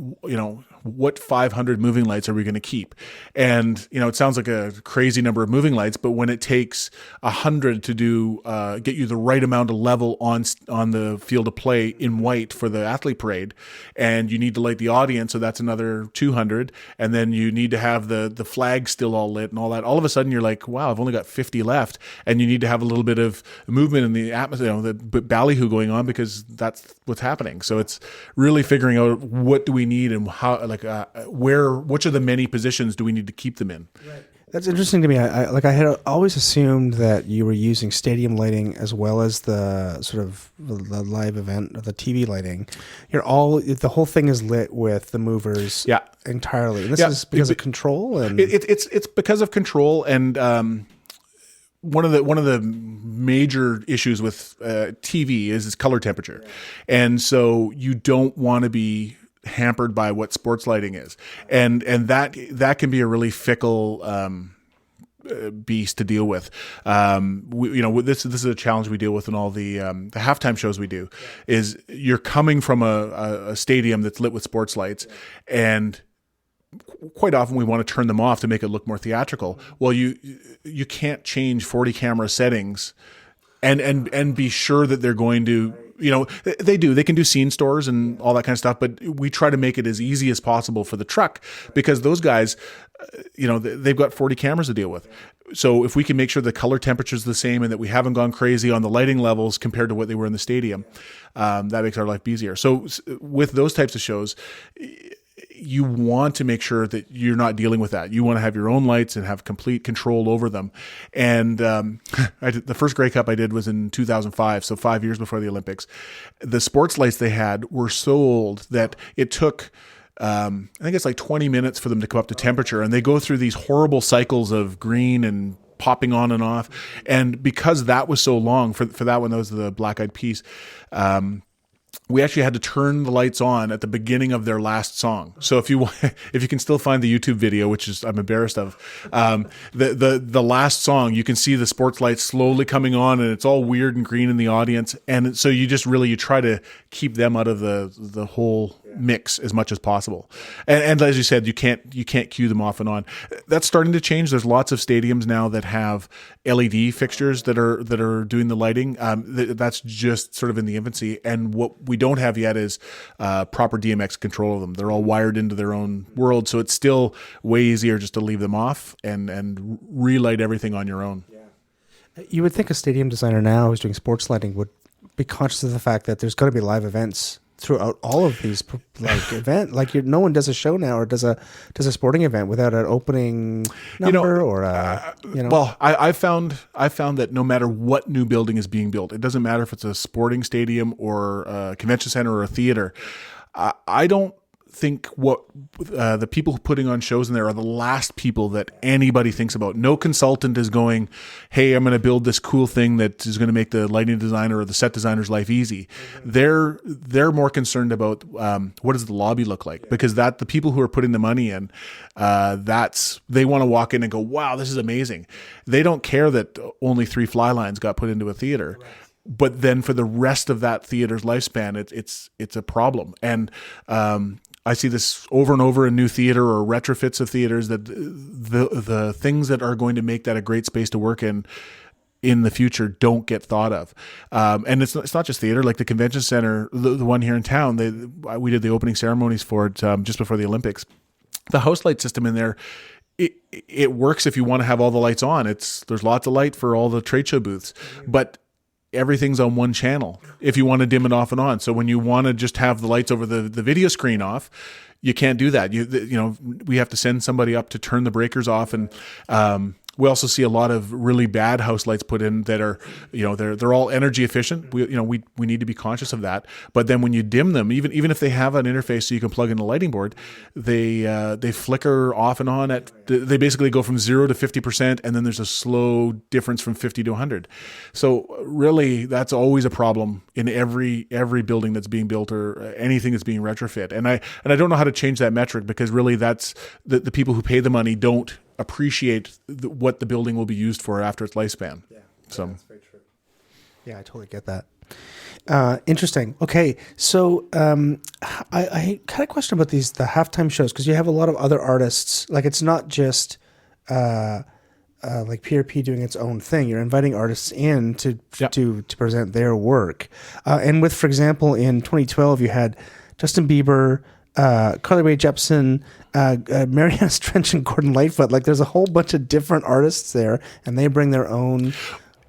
Speaker 3: what 500 moving lights are we going to keep? And, it sounds like a crazy number of moving lights, but when it takes 100 to get you the right amount of level on the field of play in white for the athlete parade, and you need to light the audience, so that's another 200, and then you need to have the flag still all lit and all that, all of a sudden you're like, wow, I've only got 50 left, and you need to have a little bit of movement in the atmosphere, the ballyhoo going on, because that's what's happening. So it's really figuring out what do we need and how, which of the many positions do we need to keep them in? Right.
Speaker 1: That's interesting to me. I had always assumed that you were using stadium lighting as well as the sort of the live event or the TV lighting. The whole thing is lit with the movers entirely. And this is because of control, and
Speaker 3: it's because of control, and one of the major issues with TV is its color temperature, and so you don't want to be hampered by what sports lighting is, and that can be a really fickle beast to deal with. This is a challenge we deal with in all the halftime shows we do. Is you're coming from a stadium that's lit with sports lights, and quite often we want to turn them off to make it look more theatrical. Well, you can't change 40 camera settings and be sure that they're going to, they can do scene stores and all that kind of stuff, but we try to make it as easy as possible for the truck, because those guys, they've got 40 cameras to deal with. So if we can make sure the color temperature is the same and that we haven't gone crazy on the lighting levels compared to what they were in the stadium, that makes our life easier. So with those types of shows, you want to make sure that you're not dealing with that. You want to have your own lights and have complete control over them. And the first Grey Cup I did was in 2005, so 5 years before the Olympics. The sports lights they had were so old that it took, I think it's like 20 minutes for them to come up to temperature. And they go through these horrible cycles of green and popping on and off. And because that was so long, for that one, that was the Black Eyed Peas, we actually had to turn the lights on at the beginning of their last song. So if you can still find the YouTube video, which is I'm embarrassed of, the last song, you can see the sports lights slowly coming on, and it's all weird and green in the audience. And so you try to keep them out of the whole mix as much as possible. And as you said, you can't cue them off and on. That's starting to change. There's lots of stadiums now that have LED fixtures that are doing the lighting. That's just sort of in the infancy. And what we don't have yet is proper DMX control of them. They're all wired into their own world, so it's still way easier just to leave them off and relight everything on your own.
Speaker 1: Yeah. You would think a stadium designer now who's doing sports lighting would be conscious of the fact that there's going to be live events throughout all of these event. No one does a show now or does a sporting event without an opening number or a.
Speaker 3: Well, I found that no matter what new building is being built, it doesn't matter if it's a sporting stadium or a convention center or a theater. I don't think what the people putting on shows in there are the last people that anybody thinks about. No consultant is going, hey, I'm going to build this cool thing that is going to make the lighting designer or the set designer's life easy. They're more concerned about what does the lobby look like, because that the people who are putting the money in, they want to walk in and go, wow, this is amazing. They don't care that only 3 fly lines got put into a theater. Right. But then for the rest of that theater's lifespan, it's a problem. And I see this over and over in new theater or retrofits of theaters, that the things that are going to make that a great space to work in the future don't get thought of. And it's not just theater, like the convention center, the one here in town, we did the opening ceremonies for it just before the Olympics. The house light system in there, it works if you want to have all the lights on. There's lots of light for all the trade show booths, but everything's on one channel if you want to dim it off and on. So when you want to just have the lights over the video screen off, you can't do that. We have to send somebody up to turn the breakers off. And we also see a lot of really bad house lights put in that are, they're all energy efficient. We need to be conscious of that. But then when you dim them, even if they have an interface so you can plug in a lighting board, they flicker off and on they basically go from 0 to 50%, and then there's a slow difference from 50 to 100. So really, that's always a problem in every building that's being built or anything that's being retrofit. And I don't know how to change that metric, because really that's the people who pay the money don't appreciate what the building will be used for after its lifespan.
Speaker 1: Yeah,
Speaker 3: so
Speaker 1: that's very true. Yeah, I totally get that. Interesting. Okay, so I kind of question about the halftime shows, because you have a lot of other artists. Like, it's not just like PRP doing its own thing. You're inviting artists in to present their work. And with, for example, in 2012, you had Justin Bieber, Carly Rae Jepsen, Mariana Trench, and Gordon Lightfoot. Like, there's a whole bunch of different artists there, and they bring their own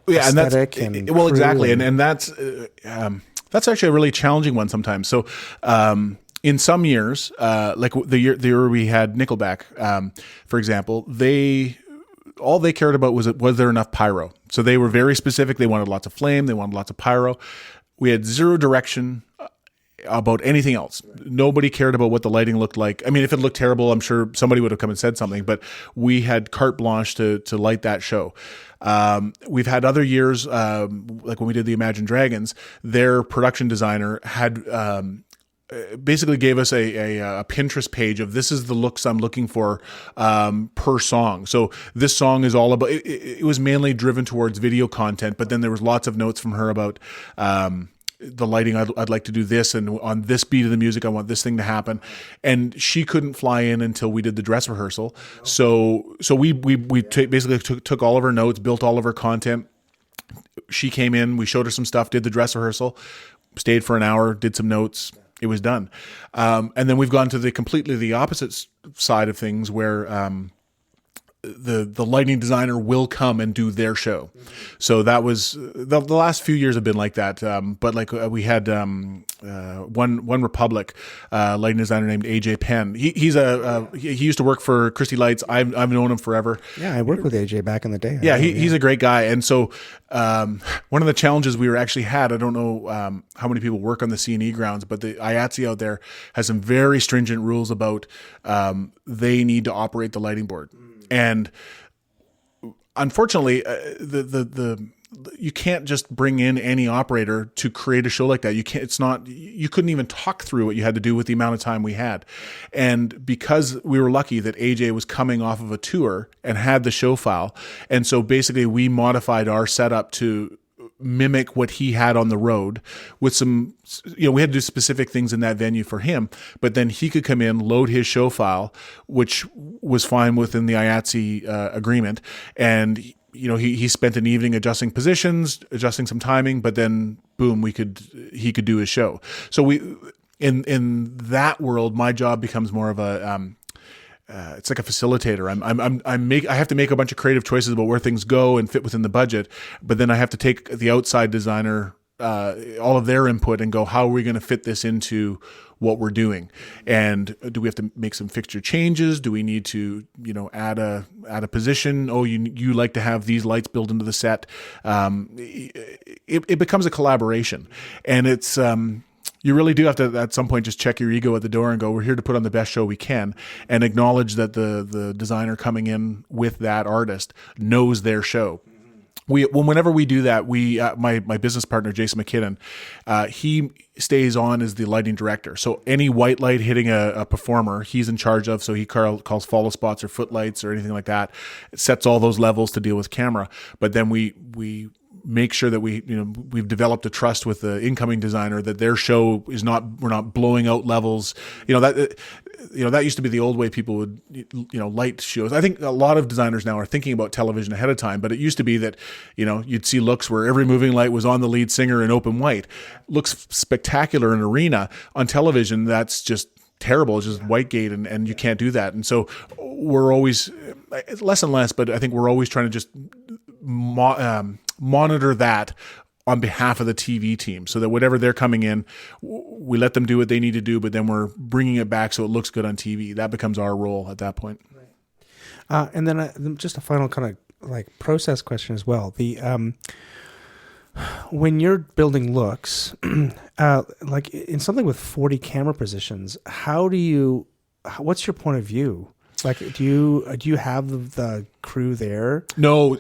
Speaker 1: aesthetic.
Speaker 3: Exactly, and that's actually a really challenging one sometimes. So, in some years, like the year we had Nickelback, for example, all they cared about was there enough pyro. So they were very specific. They wanted lots of flame. They wanted lots of pyro. We had zero direction about anything else. Nobody cared about what the lighting looked like. I mean, if it looked terrible, I'm sure somebody would have come and said something, but we had carte blanche to light that show. We've had other years, like when we did the Imagine Dragons, their production designer had basically gave us a Pinterest page of, this is the looks I'm looking for per song. So this song is all about, it was mainly driven towards video content, but then there was lots of notes from her about the lighting. I'd like to do this, and on this beat of the music, I want this thing to happen. And she couldn't fly in until we did the dress rehearsal. So we basically took all of her notes, built all of her content. She came in, we showed her some stuff, did the dress rehearsal, stayed for an hour, did some notes. It was done. And then we've gone to the completely opposite side of things, where the lighting designer will come and do their show. So that was the last few years have been like that. But like we had One Republic lighting designer named AJ Penn. He used to work for Christie Lights. I've known him forever.
Speaker 1: Yeah, I worked with AJ back in the day.
Speaker 3: Yeah, he's a great guy. And so one of the challenges we actually had, I don't know how many people work on the C&E grounds, but the IATSE out there has some very stringent rules about they need to operate the lighting board. And unfortunately, you can't just bring in any operator to create a show like that. You couldn't even talk through what you had to do with the amount of time we had. And because we were lucky that AJ was coming off of a tour and had the show file, and so basically we modified our setup to mimic what he had on the road with some, we had to do specific things in that venue for him, but then he could come in, load his show file, which was fine within the IATSE agreement. And, he spent an evening adjusting positions, adjusting some timing, but then boom, he could do his show. So in that world, my job becomes more of a, it's like a facilitator. I have to make a bunch of creative choices about where things go and fit within the budget, but then I have to take the outside designer, all of their input, and go, how are we going to fit this into what we're doing? And do we have to make some fixture changes? Do we need to, add a position? Oh, you like to have these lights built into the set. It becomes a collaboration, and it's, You really do have to, at some point, just check your ego at the door and go, we're here to put on the best show we can, and acknowledge that the designer coming in with that artist knows their show. Whenever we do that, my business partner, Jason McKinnon, he stays on as the lighting director. So any white light hitting a performer, he's in charge of. So he calls follow spots or footlights or anything like that. It sets all those levels to deal with camera. But then we make sure that we've developed a trust with the incoming designer that their show is we're not blowing out levels. That used to be the old way people would, light shows. I think a lot of designers now are thinking about television ahead of time, but it used to be that, you'd see looks where every moving light was on the lead singer in open white. Looks spectacular in arena. On television, that's just terrible. It's just white gate, and you can't do that. And so we're always, less and less, but I think we're always trying to just monitor that on behalf of the TV team, so that whatever they're coming in, we let them do what they need to do, but then we're bringing it back so it looks good on TV. That becomes our role at that point.
Speaker 1: Right. And then just a final kind of like process question as well. The when you're building looks, like in something with 40 camera positions, what's your point of view? Like, do you have the crew there?
Speaker 3: No,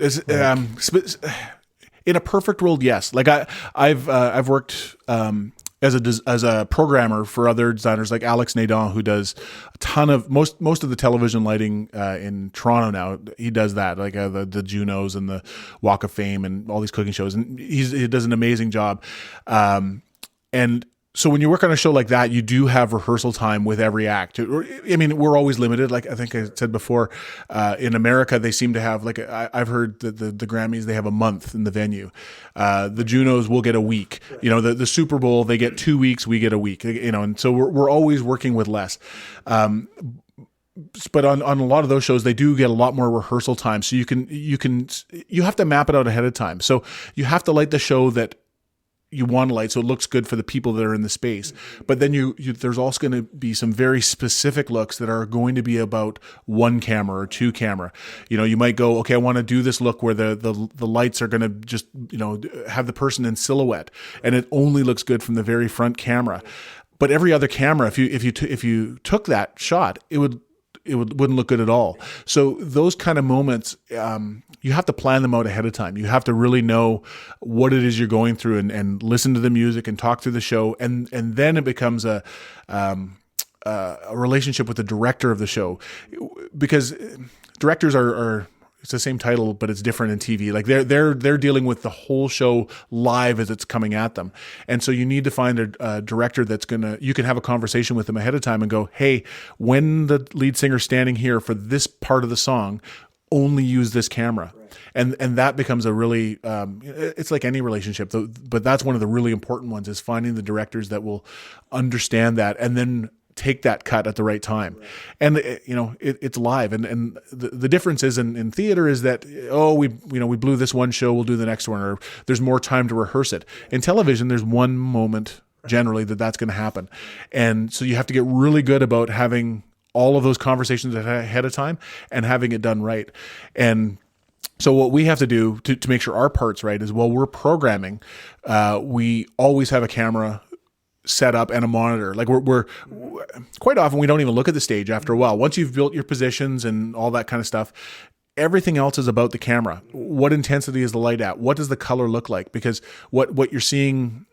Speaker 3: in a perfect world, yes. Like I've worked as a programmer for other designers like Alex Nadan, who does a ton of most of the television lighting in Toronto now. He does that, like the Junos and the Walk of Fame and all these cooking shows, and he does an amazing job. And so when you work on a show like that, you do have rehearsal time with every act. I mean, we're always limited. Like I think I said before, in America, they seem to have I've heard that the Grammys, they have a month in the venue. The Junos will get a week. The Super Bowl, they get 2 weeks, we get a week. And so we're always working with less. But on a lot of those shows, they do get a lot more rehearsal time. So you have to map it out ahead of time. So you have to light the show that you want to light so it looks good for the people that are in the space. But then there's also going to be some very specific looks that are going to be about one camera or two camera. You might go, okay, I want to do this look where the lights are going to just, have the person in silhouette, and it only looks good from the very front camera. But every other camera, if you took that shot, it wouldn't look good at all. So those kind of moments, you have to plan them out ahead of time. You have to really know what it is you're going through and listen to the music and talk through the show. And then it becomes a relationship with the director of the show, because directors are it's the same title, but it's different in TV. Like they're dealing with the whole show live as it's coming at them. And so you need to find a director you can have a conversation with them ahead of time and go, hey, when the lead singer's standing here for this part of the song, only use this camera. Right. And that becomes a really, it's like any relationship, but that's one of the really important ones, is finding the directors that will understand that and then take that cut at the right time. Right. And it's live. And the difference is in theater is that, we blew this one show, we'll do the next one, or there's more time to rehearse it. In television, there's one moment generally that's going to happen. And so you have to get really good about having all of those conversations ahead of time and having it done right. And so what we have to do to make sure our part's right is, while we're programming, we always have a camera set up and a monitor. Like we're quite often, we don't even look at the stage after a while. Once you've built your positions and all that kind of stuff, everything else is about the camera. What intensity is the light at? What does the color look like? Because what you're seeing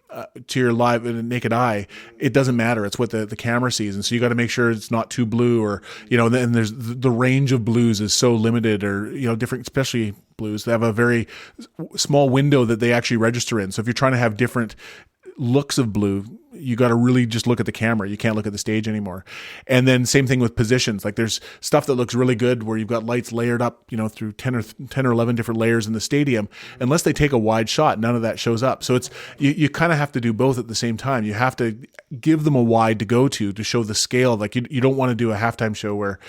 Speaker 3: to your live and naked eye, it doesn't matter. It's what the camera sees. And so you got to make sure it's not too blue, or, and there's the range of blues is so limited, or, different, especially blues. They have a very small window that they actually register in. So if you're trying to have different looks of blue, you got to really just look at the camera. You can't look at the stage anymore. And then same thing with positions. Like there's stuff that looks really good where you've got lights layered up, through 10 or 11 different layers in the stadium. Unless they take a wide shot, none of that shows up. So it's, you kind of have to do both at the same time. You have to give them a wide to go to show the scale. Like you don't want to do a halftime show where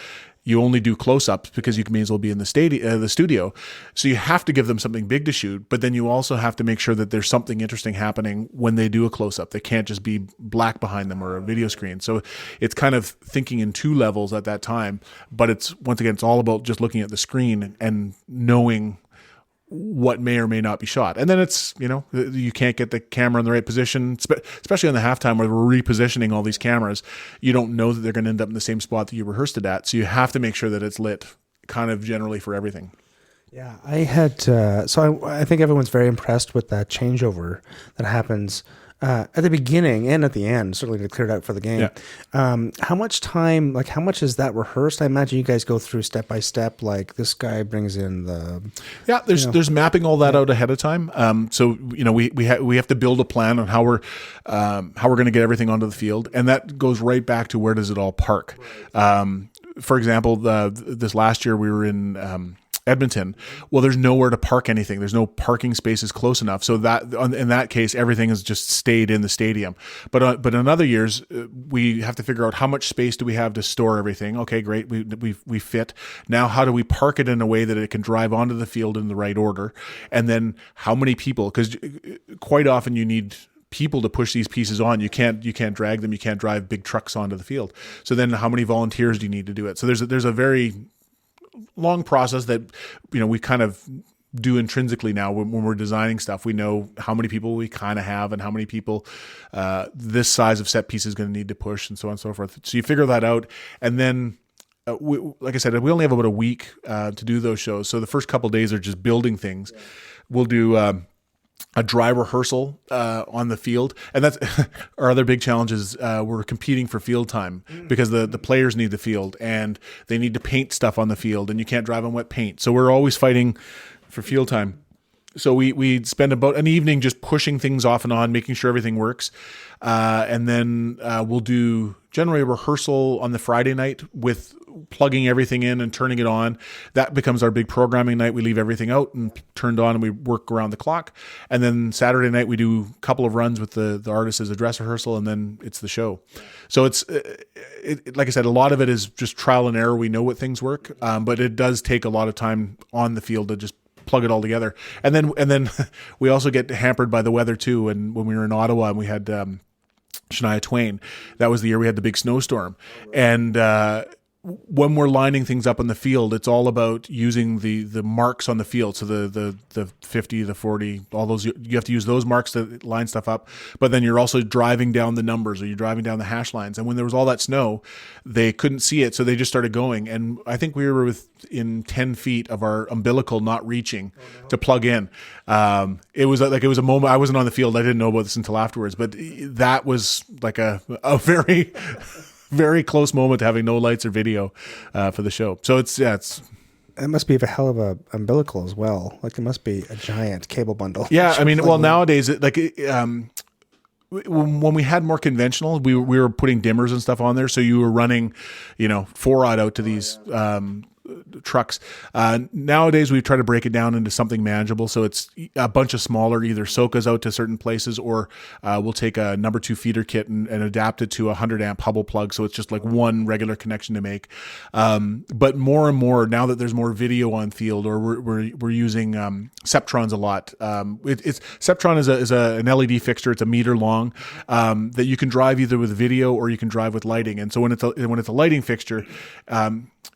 Speaker 3: you only do close-ups, because you may as well be in the studio. So you have to give them something big to shoot, but then you also have to make sure that there's something interesting happening when they do a close-up. They can't just be black behind them or a video screen. So it's kind of thinking in two levels at that time, but it's, once again, it's all about just looking at the screen and knowing what may or may not be shot. And then it's, you can't get the camera in the right position, especially on the halftime where we're repositioning all these cameras. You don't know that they're going to end up in the same spot that you rehearsed it at. So you have to make sure that it's lit kind of generally for everything.
Speaker 1: Yeah, I had, I think everyone's very impressed with that changeover that happens at the beginning and at the end, certainly to clear it out for the game.
Speaker 3: Yeah.
Speaker 1: How much time, how much is that rehearsed? I imagine you guys go through step by step, like this guy brings in the...
Speaker 3: Yeah, there's mapping all that out ahead of time. So, we have to build a plan on how we're going to get everything onto the field. And that goes right back to where does it all park. For example, this last year we were in... Edmonton. Well, there's nowhere to park anything. There's no parking spaces close enough. So that in that case, everything has just stayed in the stadium. But in other years, we have to figure out how much space do we have to store everything. Okay, great. We fit. Now, how do we park it in a way that it can drive onto the field in the right order? And then how many people? Because quite often you need people to push these pieces on. You can't drag them. You can't drive big trucks onto the field. So then how many volunteers do you need to do it? So there's a very long process that we kind of do intrinsically now when we're designing stuff. We know how many people we kind of have and how many people this size of set piece is going to need to push and so on and so forth. So you figure that out, and then like I said, we only have about a week to do those shows. So the first couple of days are just building things. We'll do a dry rehearsal on the field, and that's our other big challenge is we're competing for field time because the players need the field and they need to paint stuff on the field, and you can't drive on wet paint. So we're always fighting for field time. So we spend about an evening just pushing things off and on, making sure everything works, and then we'll do generally a rehearsal on the Friday night with plugging everything in and turning it on. That becomes our big programming night. We leave everything out and turned on, and we work around the clock. And then Saturday night we do a couple of runs with the artists as a dress rehearsal, and then it's the show. So it's like I said, a lot of it is just trial and error. We know what things work, but it does take a lot of time on the field to just plug it all together. And then we also get hampered by the weather too. And when we were in Ottawa and we had Shania Twain, that was the year we had the big snowstorm. And when we're lining things up on the field, it's all about using the marks on the field. So the 50, the 40, all those, you have to use those marks to line stuff up. But then you're also driving down the numbers, or you're driving down the hash lines. And when there was all that snow, they couldn't see it. So they just started going. And I think we were within 10 feet of our umbilical not reaching to plug in. It was a moment. I wasn't on the field. I didn't know about this until afterwards. But that was like a very... very close moment, having no lights or video for the show. So it's
Speaker 1: it must be a hell of a umbilical as well. Like it must be a giant cable bundle.
Speaker 3: Yeah, I mean, well, nowadays, when we had more conventional, we were putting dimmers and stuff on there, so you were running, 4-aught out to these trucks. Nowadays, we try to break it down into something manageable. So it's a bunch of smaller, either Sokas out to certain places, or we'll take a number 2 feeder kit and adapt it to a 100 amp Hubble plug. So it's just like one regular connection to make. But more and more now that there's more video on field, or we're using Septrons a lot. Septron is an LED fixture. It's a meter long that you can drive either with video or you can drive with lighting. And so when it's a lighting fixture,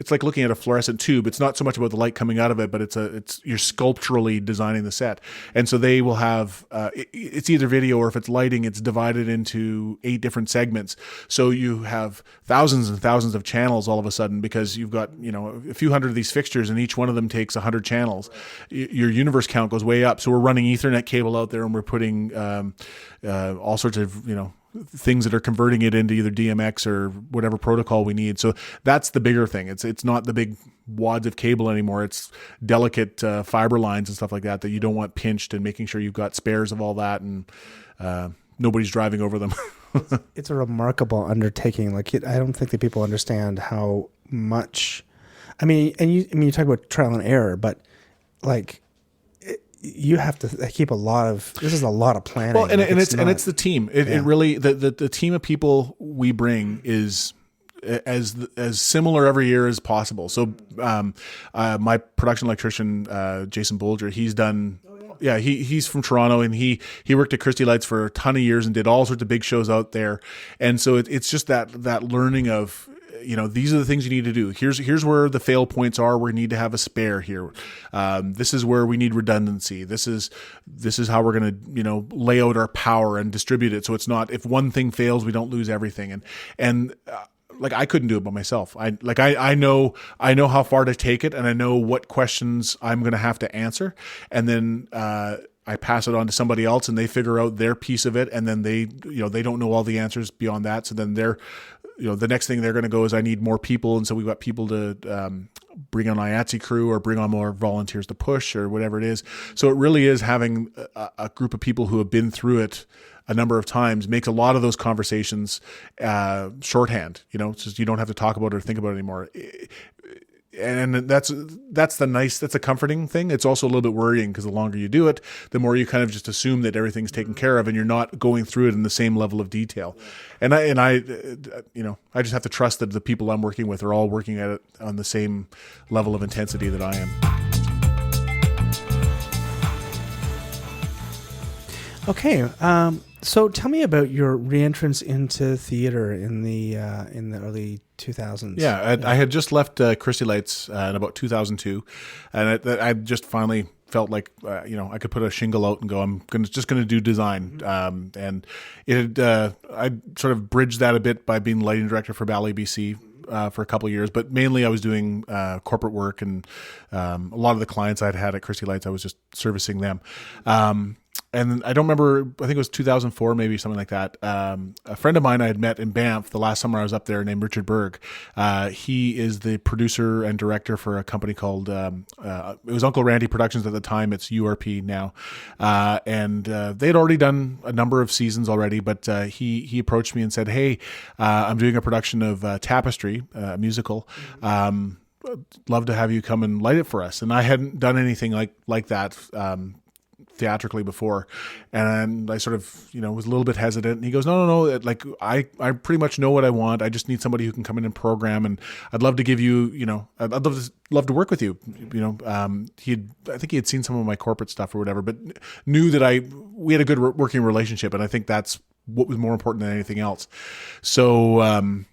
Speaker 3: it's like looking at a fluorescent tube. It's not so much about the light coming out of it, but you're sculpturally designing the set. And so they will have, it's either video, or if it's lighting, it's divided into 8 different segments. So you have thousands and thousands of channels all of a sudden, because you've got, a few hundred of these fixtures, and each one of them takes 100 channels. Your universe count goes way up. So we're running Ethernet cable out there, and we're putting all sorts of, things that are converting it into either DMX or whatever protocol we need. So that's the bigger thing. It's not the big wads of cable anymore. It's delicate fiber lines and stuff like that you don't want pinched, and making sure you've got spares of all that, and nobody's driving over them.
Speaker 1: It's a remarkable undertaking. Like I don't think that people understand how much. I mean, you talk about trial and error, but like. You have to keep this is a lot of planning.
Speaker 3: Well, and it's the team. It really, the team of people we bring is as similar every year as possible. So, my production electrician, Jason Bolger, he's done. Yeah, he's from Toronto, and he worked at Christie Lights for a ton of years and did all sorts of big shows out there. And so it's just that learning of, these are the things you need to do. Here's where the fail points are. We need to have a spare here. This is where we need redundancy. This is how we're going to, lay out our power and distribute it. So it's not, if one thing fails, we don't lose everything. And like, I couldn't do it by myself. I know how far to take it, and I know what questions I'm going to have to answer. And then, I pass it on to somebody else, and they figure out their piece of it. And then they don't know all the answers beyond that. So then the next thing they're going to go is, I need more people. And so we've got people to bring on IATSE crew, or bring on more volunteers to push, or whatever it is. So it really is having a group of people who have been through it a number of times makes a lot of those conversations shorthand. It's just, you don't have to talk about it or think about it anymore. And that's a comforting thing. It's also a little bit worrying, because the longer you do it, the more you kind of just assume that everything's taken care of, and you're not going through it in the same level of detail. And I just have to trust that the people I'm working with are all working at it on the same level of intensity that I am.
Speaker 1: Okay, so tell me about your reentrance into theater in the early 2000s.
Speaker 3: Yeah, I had just left Christy Lights in about 2002, and I just finally felt like I could put a shingle out and go, I'm just going to do design. And it I sort of bridged that a bit by being lighting director for Ballet BC. For a couple of years, but mainly I was doing corporate work, and a lot of the clients I'd had at Christy Lights, I was just servicing them. And I don't remember, I think it was 2004, maybe something like that. A friend of mine I had met in Banff the last summer I was up there, named Richard Berg. He is the producer and director for a company called, it was Uncle Randy Productions at the time. It's URP now. And they had already done a number of seasons already, but he approached me and said, hey, I'm doing a production of Tapestry, a musical. Love to have you come and light it for us. And I hadn't done anything like that theatrically before, and I sort of was a little bit hesitant, and he goes, no, like I pretty much know what I want. I just need somebody who can come in and program, and I'd love to give you, I'd love to work with you. I think he had seen some of my corporate stuff or whatever, but knew that we had a good working relationship, and I think that's what was more important than anything else. So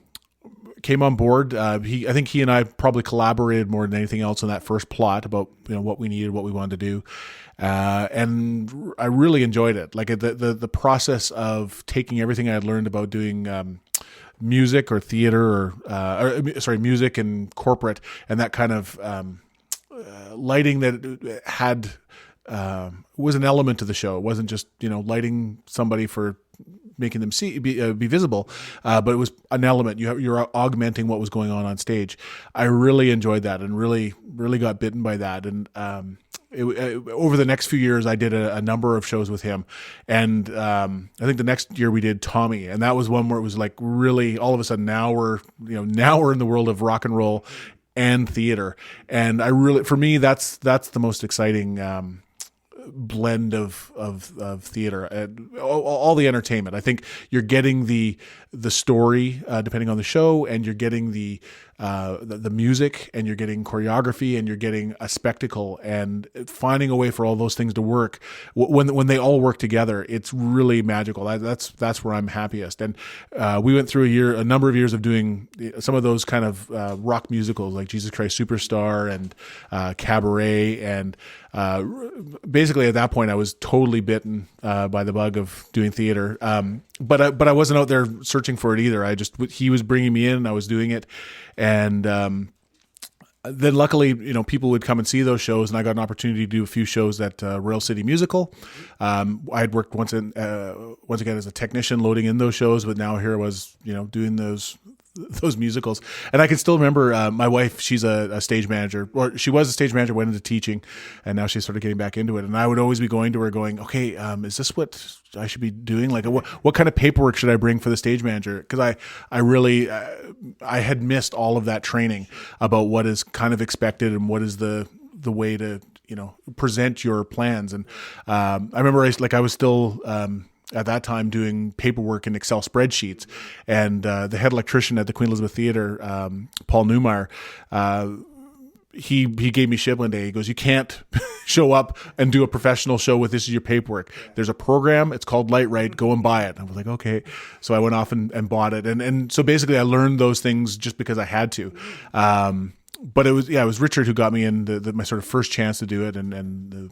Speaker 3: came on board. I think he and I probably collaborated more than anything else on that first plot about what we needed, what we wanted to do, and I really enjoyed it. Like the process of taking everything I had learned about doing music or theater, or music and corporate, and that kind of lighting that had was an element to the show. It wasn't just lighting somebody for making them be visible, but it was an element. You're augmenting what was going on stage. I really enjoyed that, and really got bitten by that. And over the next few years, I did a number of shows with him, and I think the next year we did Tommy, and that was one where it was like really all of a sudden now we're in the world of rock and roll and theater, and for me that's the most exciting blend of theater and all the entertainment. I think you're getting the story depending on the show, and you're getting the music, and you're getting choreography, and you're getting a spectacle, and finding a way for all those things to work when they all work together. It's really magical. That's where I'm happiest. And we went through a number of years of doing some of those kind of rock musicals like Jesus Christ Superstar and Cabaret, and basically at that point I was totally bitten by the bug of doing theater. But I wasn't out there searching for it either. He was bringing me in, and I was doing it. And then luckily, people would come and see those shows, and I got an opportunity to do a few shows at Royal City Musical. I had worked once again as a technician loading in those shows, but now here I was, doing those musicals. And I can still remember my wife, she's a stage manager, or she was a stage manager, went into teaching, and now she's sort of getting back into it. And I would always be going to her going, okay, is this what I should be doing? Like what kind of paperwork should I bring for the stage manager? Because I really had missed all of that training about what is kind of expected and what is the way to present your plans. And I remember I was still at that time doing paperwork in Excel spreadsheets, and the head electrician at the Queen Elizabeth Theatre, Paul Newmeyer, he gave me shit one day. He goes, "You can't show up and do a professional show with this as your paperwork. There's a program. It's called Lightright. Go and buy it." I was like, okay. So I went off and bought it. And so basically I learned those things just because I had to. But it was Richard who got me in my sort of first chance to do it, and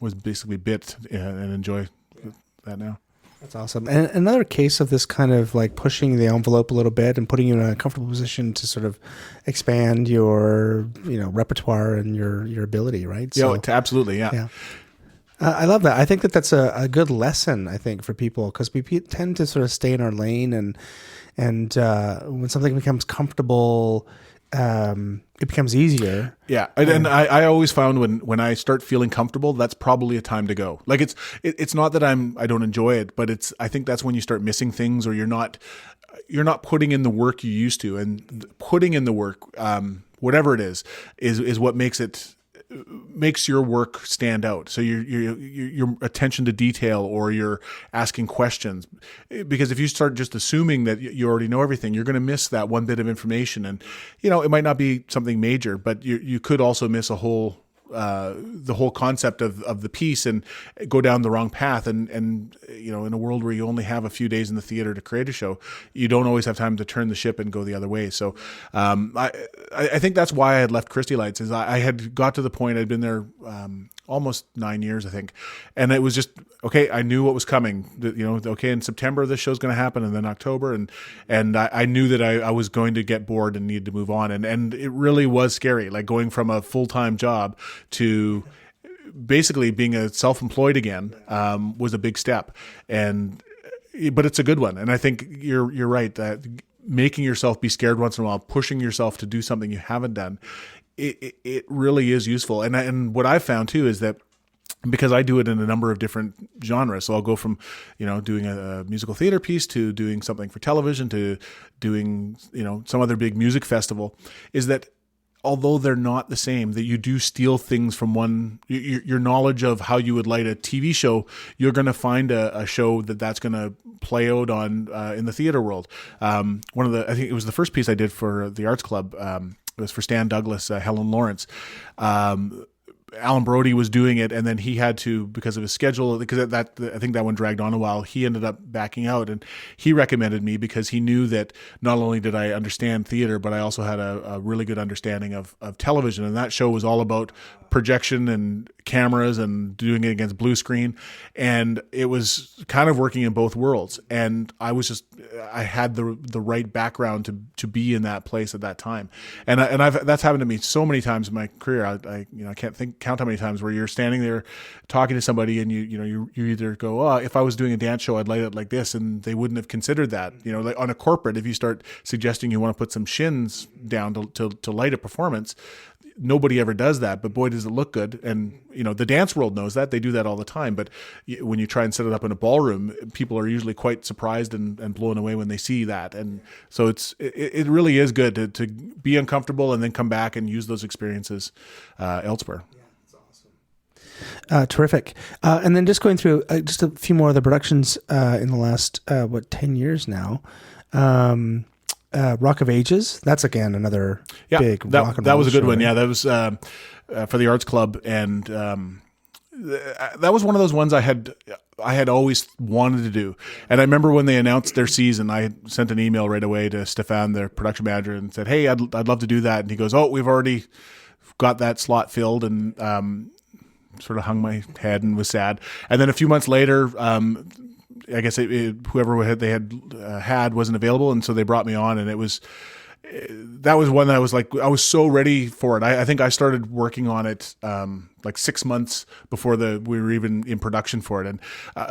Speaker 3: was basically bit and enjoy that now.
Speaker 1: That's awesome. And another case of this kind of like pushing the envelope a little bit and putting you in a comfortable position to sort of expand your, repertoire and your ability, right?
Speaker 3: So, absolutely, yeah.
Speaker 1: Yeah. I love that. I think that's a good lesson, I think, for people, because we tend to sort of stay in our lane, and when something becomes comfortable, it becomes easier.
Speaker 3: Yeah, and I always found when I start feeling comfortable, that's probably a time to go. Like it's not that I don't enjoy it, but I think that's when you start missing things, or you're not putting in the work you used to, and putting in the work, whatever it is what makes your work stand out. So your attention to detail, or you're asking questions, because if you start just assuming that you already know everything, you're going to miss that one bit of information. And it might not be something major, but you could also miss the whole concept of the piece and go down the wrong path. And in a world where you only have a few days in the theater to create a show, you don't always have time to turn the ship and go the other way. So I think that's why I had left Christie Lights, is I had got to the point, I'd been there almost 9 years, I think. And it was just, okay, I knew what was coming. Okay, in September, this show's going to happen, and then October. And I knew that I was going to get bored and need to move on. And it really was scary, like going from a full-time job to basically being a self-employed again, was a big step. But it's a good one. And I think you're right, that making yourself be scared once in a while, pushing yourself to do something you haven't done, it really is useful. And what I've found too is that, because I do it in a number of different genres, so I'll go from doing a musical theater piece to doing something for television to doing some other big music festival, is that although they're not the same, that you do steal things from one. Your knowledge of how you would light a TV show, you're going to find a show that's going to play out on in the theater world. I think it was the first piece I did for the Arts Club. It was for Stan Douglas, Helen Lawrence. Alan Brody was doing it, and then he had to, because of his schedule, because I think that one dragged on a while, he ended up backing out, and he recommended me because he knew that not only did I understand theater, but I also had a really good understanding of television, and that show was all about projection and cameras and doing it against blue screen, and it was kind of working in both worlds. And I had the right background to be in that place at that time, and that's happened to me so many times in my career. I can't count how many times where you're standing there talking to somebody, and you either go, oh, if I was doing a dance show, I'd light it like this, and they wouldn't have considered that. Like on a corporate, if you start suggesting you want to put some shins down to light a performance, nobody ever does that, but boy, does it look good. And the dance world knows that. They do that all the time. But when you try and set it up in a ballroom, people are usually quite surprised and blown away when they see that. And so it really is good to be uncomfortable and then come back and use those experiences elsewhere.
Speaker 1: Terrific. And then just going through just a few more of the productions in the last 10 years now. Rock of Ages. That's again another big rock and roll.
Speaker 3: That was a good
Speaker 1: show,
Speaker 3: one.
Speaker 1: right?
Speaker 3: Yeah, that was for the Arts Club, and that was one of those ones I had always wanted to do. And I remember when they announced their season, I sent an email right away to Stefan, their production manager, and said, "Hey, I'd love to do that." And he goes, "Oh, we've already got that slot filled," and sort of hung my head and was sad. And then a few months later, I guess whoever they had wasn't available, and so they brought me on, and that was one that I was like, I was so ready for it. I think I started working on it like 6 months before we were even in production for it. And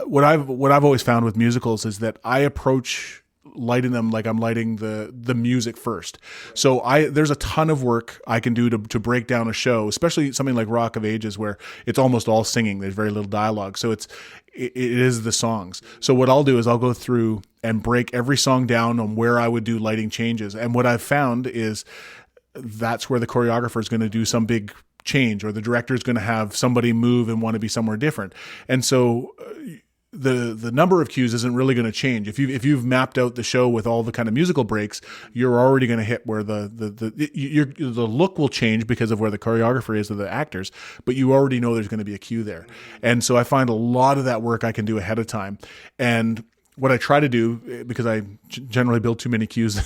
Speaker 3: what I've always found with musicals is that I approach lighting them like I'm lighting the music first. So there's a ton of work I can do to break down a show, especially something like Rock of Ages, where it's almost all singing. There's very little dialogue. So it is the songs. So what I'll do is I'll go through and break every song down on where I would do lighting changes. And what I've found is that's where the choreographer is going to do some big change, or the director is going to have somebody move and want to be somewhere different. And so the number of cues isn't really going to change. If you've mapped out the show with all the kind of musical breaks, you're already going to hit where the look will change because of where the choreographer is of the actors, but you already know there's going to be a cue there. And so I find a lot of that work I can do ahead of time. And what I try to do, because I generally build too many cues,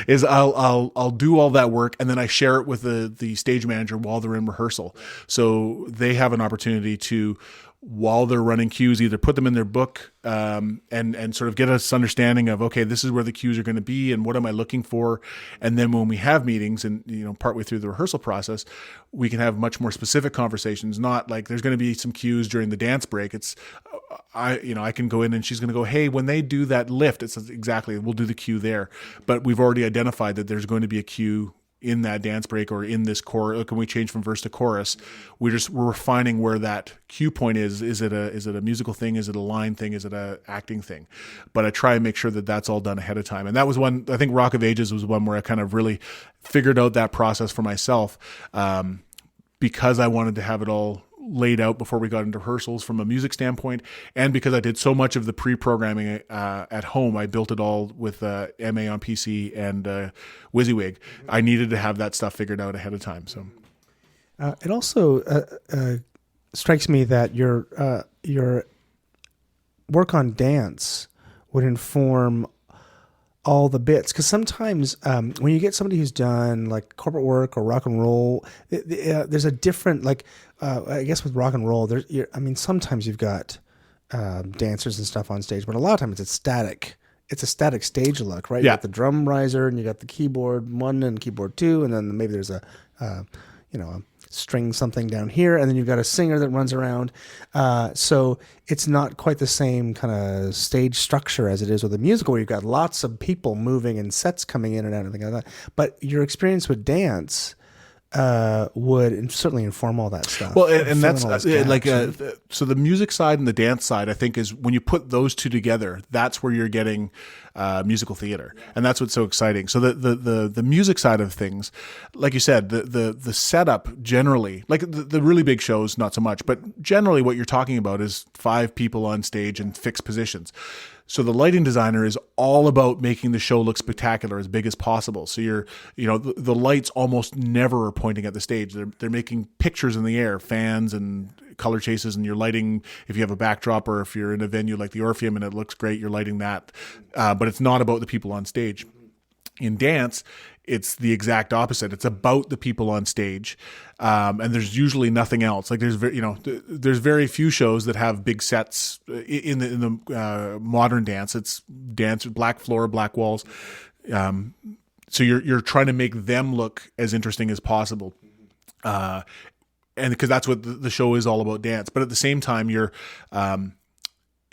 Speaker 3: is I'll do all that work and then I share it with the stage manager while they're in rehearsal. So they have an opportunity to, while they're running cues, either put them in their book and sort of get us understanding of, okay, this is where the cues are going to be and what am I looking for. And then when we have meetings and, partway through the rehearsal process, we can have much more specific conversations, not like there's going to be some cues during the dance break. It's, I can go in and she's going to go, hey, when they do that lift, it's exactly, we'll do the cue there. But we've already identified that there's going to be a cue in that dance break or in this chorus. Can we change from verse to chorus? We're refining where that cue point is. Is it a musical thing? Is it a line thing? Is it a acting thing? But I try and make sure that that's all done ahead of time. And that was one, I think Rock of Ages was one where I kind of really figured out that process for myself, because I wanted to have it all laid out before we got into rehearsals from a music standpoint, and because I did so much of the pre-programming at home. I built it all with MA on PC and WYSIWYG. I needed to have that stuff figured out ahead of time. So
Speaker 1: it also strikes me that your work on dance would inform all the bits, because sometimes when you get somebody who's done like corporate work or rock and roll, there's a different, like I guess with rock and roll, sometimes you've got dancers and stuff on stage, but a lot of times it's static. It's a static stage look, right?
Speaker 3: Yeah.
Speaker 1: You got the drum riser and you got the keyboard 1 and keyboard 2, and then maybe there's a string something down here, and then you've got a singer that runs around. So it's not quite the same kind of stage structure as it is with a musical, where you've got lots of people moving and sets coming in and out and things like that. But your experience with dance would certainly inform all that stuff.
Speaker 3: Well, and that's like so the music side and the dance side, I think, is when you put those two together, that's where you're getting musical theater, and that's what's so exciting. So the music side of things, like you said, the setup generally, like the really big shows, not so much, but generally what you're talking about is 5 people on stage in fixed positions. So the lighting designer is all about making the show look spectacular, as big as possible. So the lights almost never are pointing at the stage. They're making pictures in the air, fans and color chases, and you're lighting, if you have a backdrop or if you're in a venue like the Orpheum and it looks great, you're lighting that. But it's not about the people on stage. In dance, it's the exact opposite. It's about the people on stage, and there's usually nothing else. Like there's very few shows that have big sets in the modern dance. It's dance, black floor, black walls. So you're trying to make them look as interesting as possible, and because that's what the show is all about, dance. But at the same time,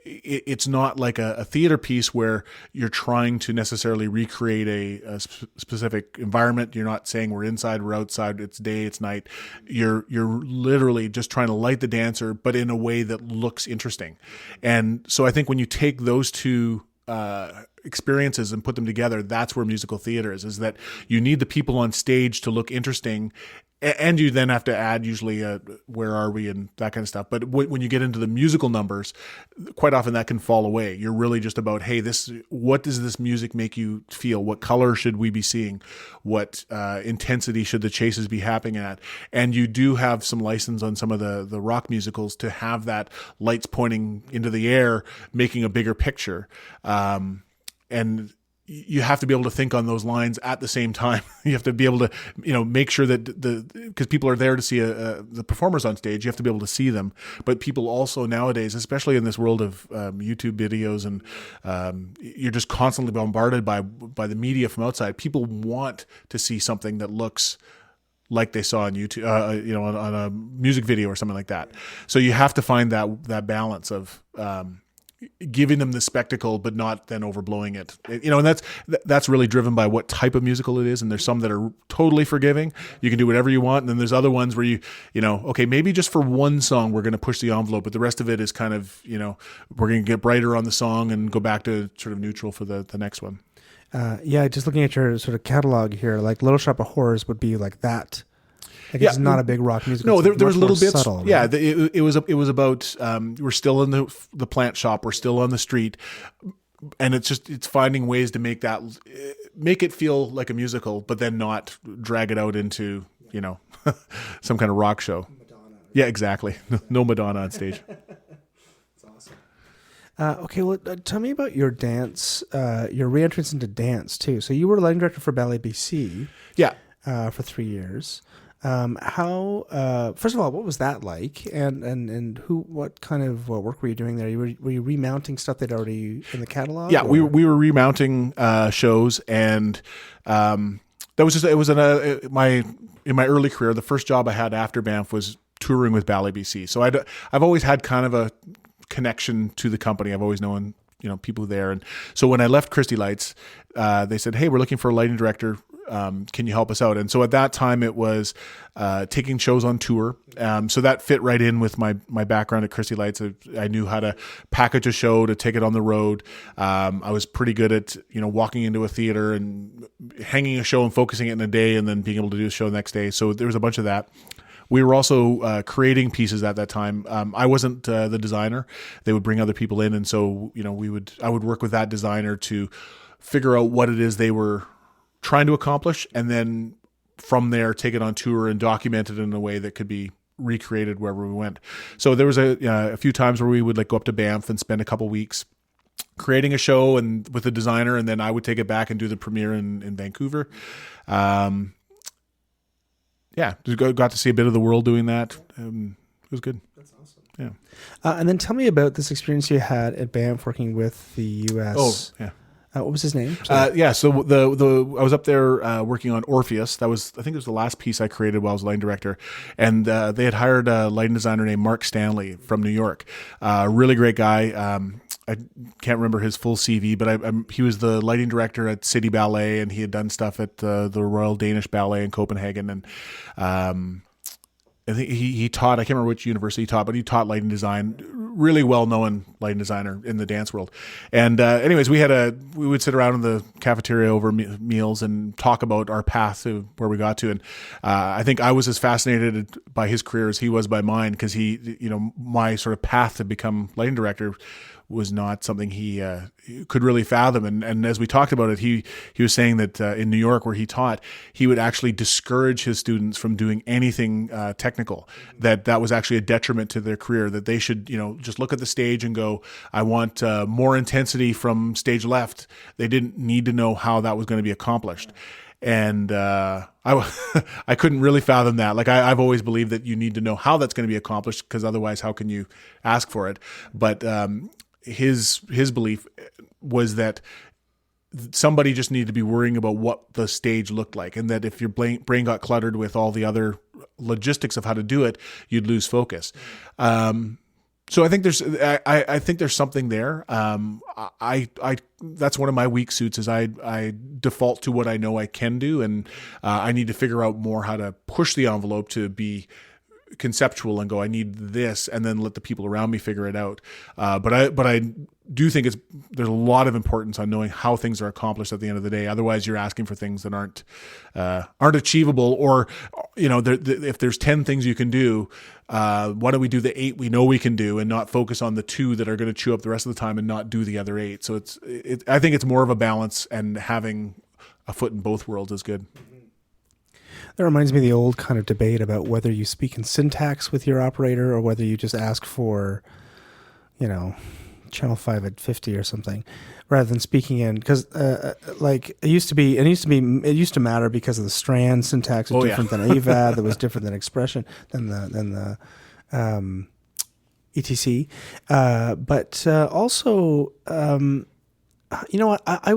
Speaker 3: it's not like a theater piece where you're trying to necessarily recreate a specific environment. You're not saying we're inside, we're outside, it's day, it's night. You're literally just trying to light the dancer, but in a way that looks interesting. And so I think when you take those two experiences and put them together, that's where musical theater is that you need the people on stage to look interesting. And you then have to add usually where are we and that kind of stuff. But when you get into the musical numbers, quite often that can fall away. You're really just about, hey, what does this music make you feel? What color should we be seeing? What intensity should the chases be happening at? And you do have some license on some of the rock musicals to have that lights pointing into the air, making a bigger picture. And you have to be able to think on those lines at the same time. You have to be able to, make sure that because people are there to see the performers on stage, you have to be able to see them. But people also nowadays, especially in this world of YouTube videos, and you're just constantly bombarded by the media from outside. People want to see something that looks like they saw on YouTube, on a music video or something like that. So you have to find that balance of giving them the spectacle, but not then overblowing it. And that's really driven by what type of musical it is. And there's some that are totally forgiving. You can do whatever you want. And then there's other ones where okay, maybe just for one song, we're going to push the envelope, but the rest of it is kind of, we're going to get brighter on the song and go back to sort of neutral for the next one.
Speaker 1: Just looking at your sort of catalog here, like Little Shop of Horrors would be like that. Like it's not a big rock musical.
Speaker 3: No,
Speaker 1: It's
Speaker 3: there was
Speaker 1: much
Speaker 3: little
Speaker 1: more
Speaker 3: bits.
Speaker 1: subtle,
Speaker 3: Yeah,
Speaker 1: right?
Speaker 3: it was about we're still in the plant shop. We're still on the street, and it's finding ways to make it feel like a musical, but then not drag it out into some kind of rock show. Madonna. Yeah, exactly. No Madonna on stage.
Speaker 1: Okay, well, tell me about your dance, your re-entrance into dance too. So you were lighting director for Ballet BC.
Speaker 3: Yeah.
Speaker 1: For 3 years. First of all, what was that like? And what kind of work were you doing there? Were you remounting stuff they'd already in the catalog?
Speaker 3: Yeah, we were remounting shows, and that was just in my early career. The first job I had after Banff was touring with Ballet BC. So I've always had kind of a connection to the company. I've always known people there, and so when I left Christie Lights, they said, "Hey, we're looking for a lighting director. Can you help us out?" And so at that time it was taking shows on tour. So that fit right in with my background at Christie Lights. I knew how to package a show to take it on the road. I was pretty good at, walking into a theater and hanging a show and focusing it in a day and then being able to do a show the next day. So there was a bunch of that. We were also creating pieces at that time. I wasn't the designer. They would bring other people in. And so, I would work with that designer to figure out what it is they were trying to accomplish, and then from there take it on tour and document it in a way that could be recreated wherever we went. So there was a few times where we would go up to Banff and spend a couple weeks creating a show and with a designer, and then I would take it back and do the premiere in Vancouver. Just got to see a bit of the world doing that. It was good. That's awesome. Yeah.
Speaker 1: And then tell me about this experience you had at Banff working with the U.S.
Speaker 3: Oh, yeah.
Speaker 1: What was his name?
Speaker 3: So I was up there working on Orpheus. I think it was the last piece I created while I was lighting director, and they had hired a lighting designer named Mark Stanley from New York. Really great guy. I can't remember his full CV, but he was the lighting director at City Ballet, and he had done stuff at the Royal Danish Ballet in Copenhagen, and I think he taught. I can't remember which university he taught, but he taught lighting design. Really well-known lighting designer in the dance world. And anyways, we would sit around in the cafeteria over meals and talk about our path to where we got to. And I think I was as fascinated by his career as he was by mine, because my sort of path to become lighting director was not something he could really fathom. And as we talked about it, he was saying that in New York, where he taught, he would actually discourage his students from doing anything technical, that was actually a detriment to their career, that they should, just look at the stage and go, I want more intensity from stage left. They didn't need to know how that was going to be accomplished. And I couldn't really fathom that. I've always believed that you need to know how that's going to be accomplished, because otherwise how can you ask for it? But his belief was that somebody just needed to be worrying about what the stage looked like, and that if your brain got cluttered with all the other logistics of how to do it, you'd lose focus. So I think there's something there. That's one of my weak suits, is I default to what I know I can do, and I need to figure out more how to push the envelope to be conceptual and go, I need this, and then let the people around me figure it out. But I do think there's a lot of importance on knowing how things are accomplished at the end of the day. Otherwise, you're asking for things that aren't achievable, or if there's 10 things you can do, why don't we do the 8 we know we can do, and not focus on the 2 that are going to chew up the rest of the time and not do the other 8. So I think it's more of a balance, and having a foot in both worlds is good.
Speaker 1: That reminds me of the old kind of debate about whether you speak in syntax with your operator or whether you just ask for, channel 5 at 50 or something, rather than speaking in, because it used to matter because of the strand syntax was different than AVAD, that was different than expression than the etc. But also. You know what? I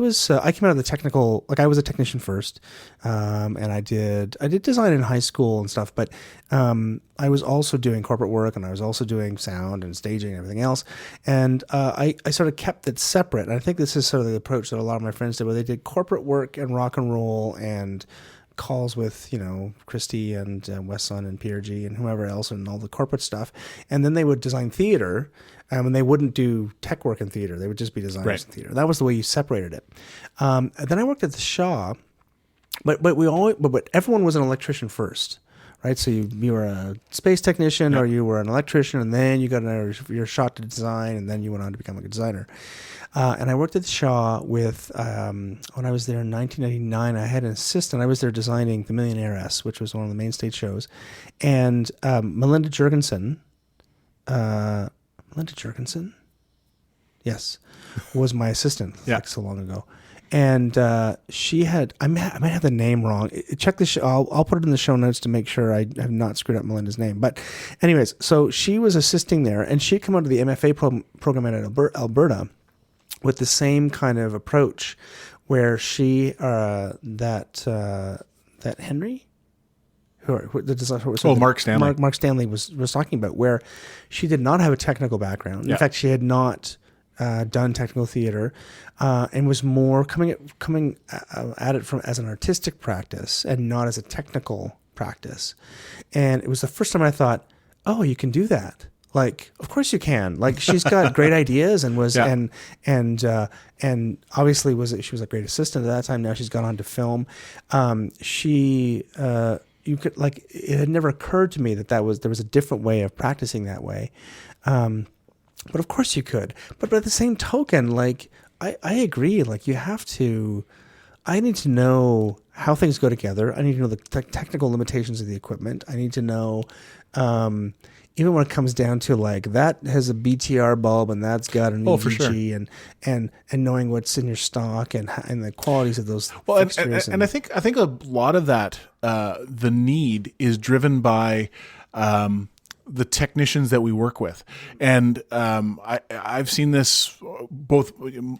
Speaker 1: came out of the technical, I was a technician first, and I did design in high school and stuff, but I was also doing corporate work, and I was also doing sound and staging and everything else, and I sort of kept it separate. And I think this is sort of the approach that a lot of my friends did, where they did corporate work and rock and roll and calls with, Christie and Wesson and PRG and whoever else and all the corporate stuff, and then they would design theater. And they wouldn't do tech work in theater; they would just be designers in theater. That was the way you separated it. And then I worked at the Shaw, but everyone was an electrician first, right? So you were a space technician or you were an electrician, and then you got your shot to design, and then you went on to become a designer. And I worked at the Shaw with, when I was there in 1999, I had an assistant. I was there designing The Millionairess, which was one of the main stage shows. And Melinda Jurgensen, yes, was my assistant like so long ago. And she had, I might have the name wrong. Check the show. I'll put it in the show notes to make sure I have not screwed up Melinda's name. But anyways, so she was assisting there, and she had come out of the MFA program at Alberta with the same kind of approach, where she that Henry,
Speaker 3: Mark Stanley.
Speaker 1: Mark Stanley was talking about, where she did not have a technical background. In fact, she had not done technical theater, and was more coming at it from as an artistic practice and not as a technical practice. And it was the first time I thought, oh, you can do that. Like, of course you can. Like, she's got great ideas and was and obviously she was a great assistant at that time. Now she's gone on to film. You could, like, it had never occurred to me that there was a different way of practicing that way. But of course you could. But by the same token, like, I agree. Like, I need to know how things go together. I need to know the technical limitations of the equipment. I need to know, even when it comes down to, like, that has a BTR bulb and that's got an EVG, and knowing what's in your stock and the qualities of those fixtures.
Speaker 3: And I think a lot of that, the need is driven by the technicians that we work with. And I've seen this, both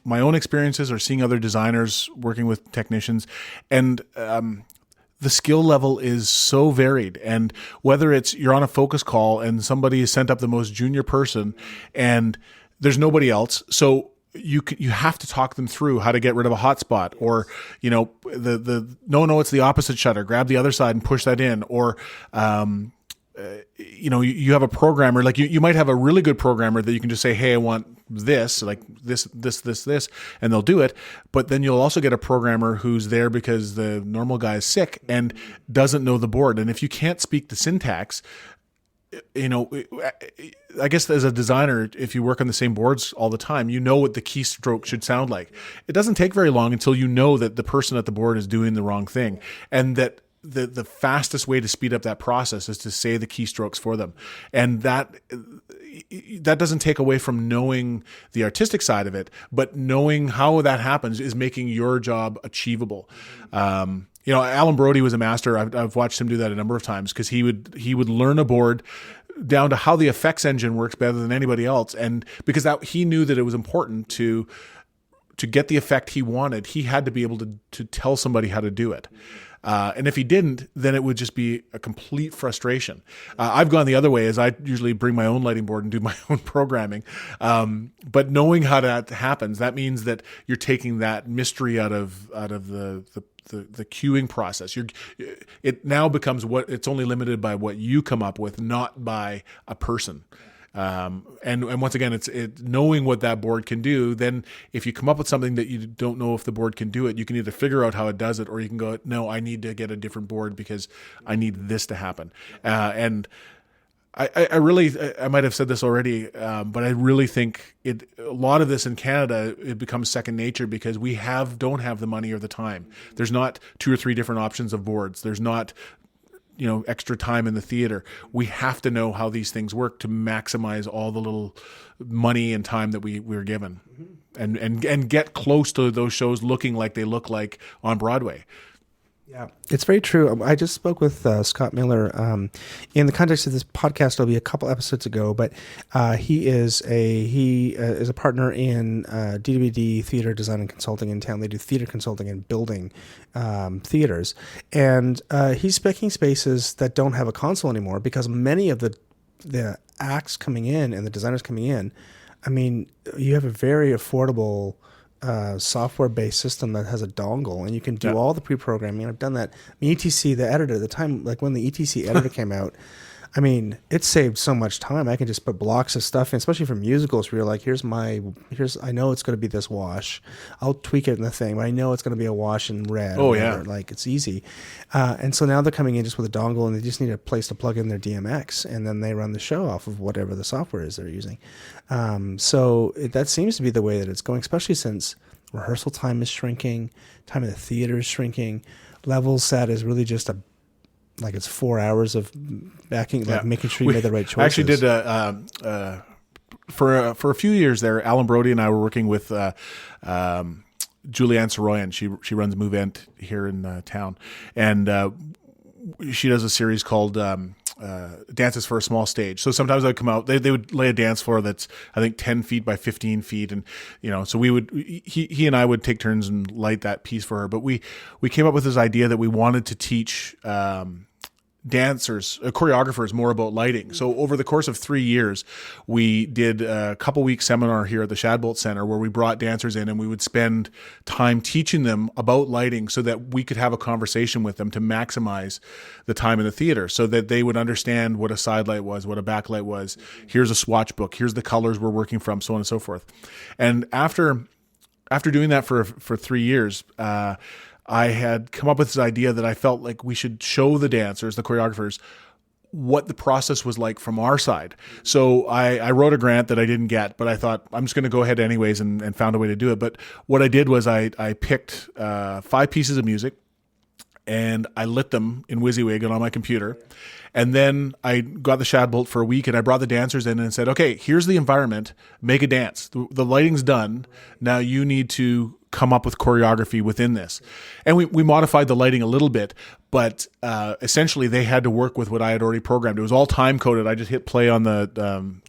Speaker 3: my own experiences or seeing other designers working with technicians, and the skill level is so varied. And whether it's you're on a focus call and somebody has sent up the most junior person and there's nobody else, so you have to talk them through how to get rid of a hotspot, or no, it's the opposite shutter, grab the other side and push that in, or you have a programmer, like you might have a really good programmer that you can just say, hey, I want this, like this, and they'll do it. But then you'll also get a programmer who's there because the normal guy is sick and doesn't know the board. And if you can't speak the syntax, I guess as a designer, if you work on the same boards all the time, you know what the keystroke should sound like. It doesn't take very long until you know that the person at the board is doing the wrong thing, and that the fastest way to speed up that process is to say the keystrokes for them. And that doesn't take away from knowing the artistic side of it, but knowing how that happens is making your job achievable. Alan Brody was a master. I've watched him do that a number of times, because he would learn a board down to how the effects engine works better than anybody else. And because he knew that it was important to get the effect he wanted, he had to be able to tell somebody how to do it. And if he didn't, then it would just be a complete frustration. I've gone the other way, as I usually bring my own lighting board and do my own programming. But knowing how that happens, that means that you're taking that mystery out of the queuing process. It now becomes it's only limited by what you come up with, not by a person. And once again, it's knowing what that board can do. Then if you come up with something that you don't know if the board can do it, you can either figure out how it does it, or you can go, no, I need to get a different board because I need this to happen. And I might have said this already, but I really think a lot of this in Canada, it becomes second nature because we don't have the money or the time. There's not 2 or 3 different options of boards. There's not extra time in the theater. We have to know how these things work to maximize all the little money and time that we're given, and get close to those shows looking like they look like on Broadway.
Speaker 1: Yeah, it's very true. I just spoke with Scott Miller in the context of this podcast. It'll be a couple episodes ago, but he is a partner in DWD Theater Design and Consulting in town. They do theater consulting and building theaters, and he's speccing spaces that don't have a console anymore because many of the acts coming in and the designers coming in, I mean, you have a very affordable software-based system that has a dongle, and you can do all the pre-programming. I've done that. I mean, ETC, the editor, at the time, like when the ETC editor came out, I mean, it saved so much time. I can just put blocks of stuff in, especially for musicals where you're like, I know it's going to be this wash. I'll tweak it in the thing, but I know it's going to be a wash in red.
Speaker 3: Oh,
Speaker 1: or
Speaker 3: yeah.
Speaker 1: whatever. Like, it's easy. And so now they're coming in just with a dongle and they just need a place to plug in their DMX, and then they run the show off of whatever the software is they're using. That seems to be the way that it's going, especially since rehearsal time is shrinking, time in the theater is shrinking. Level set is really just it's 4 hours of backing, making sure you made the right choices.
Speaker 3: I actually did for a few years there. Alan Brody and I were working with Julianne Soroyan. She runs Movent here in town, and she does a series called Dances for a Small Stage. So sometimes I'd come out, they would lay a dance floor that's, I think, 10 feet by 15 feet. And, so he and I would take turns and light that piece for her. But we came up with this idea that we wanted to teach choreographers more about lighting. So over the course of 3 years, we did a couple week seminar here at the Shadbolt Center where we brought dancers in and we would spend time teaching them about lighting so that we could have a conversation with them to maximize the time in the theater so that they would understand what a side light was, what a backlight was. Here's a swatch book. Here's the colors we're working from, so on and so forth. And after doing that for 3 years, I had come up with this idea that I felt like we should show the dancers, the choreographers, what the process was like from our side. So I wrote a grant that I didn't get, but I thought I'm just going to go ahead anyways and found a way to do it. But what I did was I picked 5 pieces of music and I lit them in WYSIWYG and on my computer. And then I got the Shadbolt for a week and I brought the dancers in and said, okay, here's the environment, make a dance. The lighting's done. Now you need to come up with choreography within this. And we modified the lighting a little bit, but essentially they had to work with what I had already programmed. It was all time coded. I just hit play on the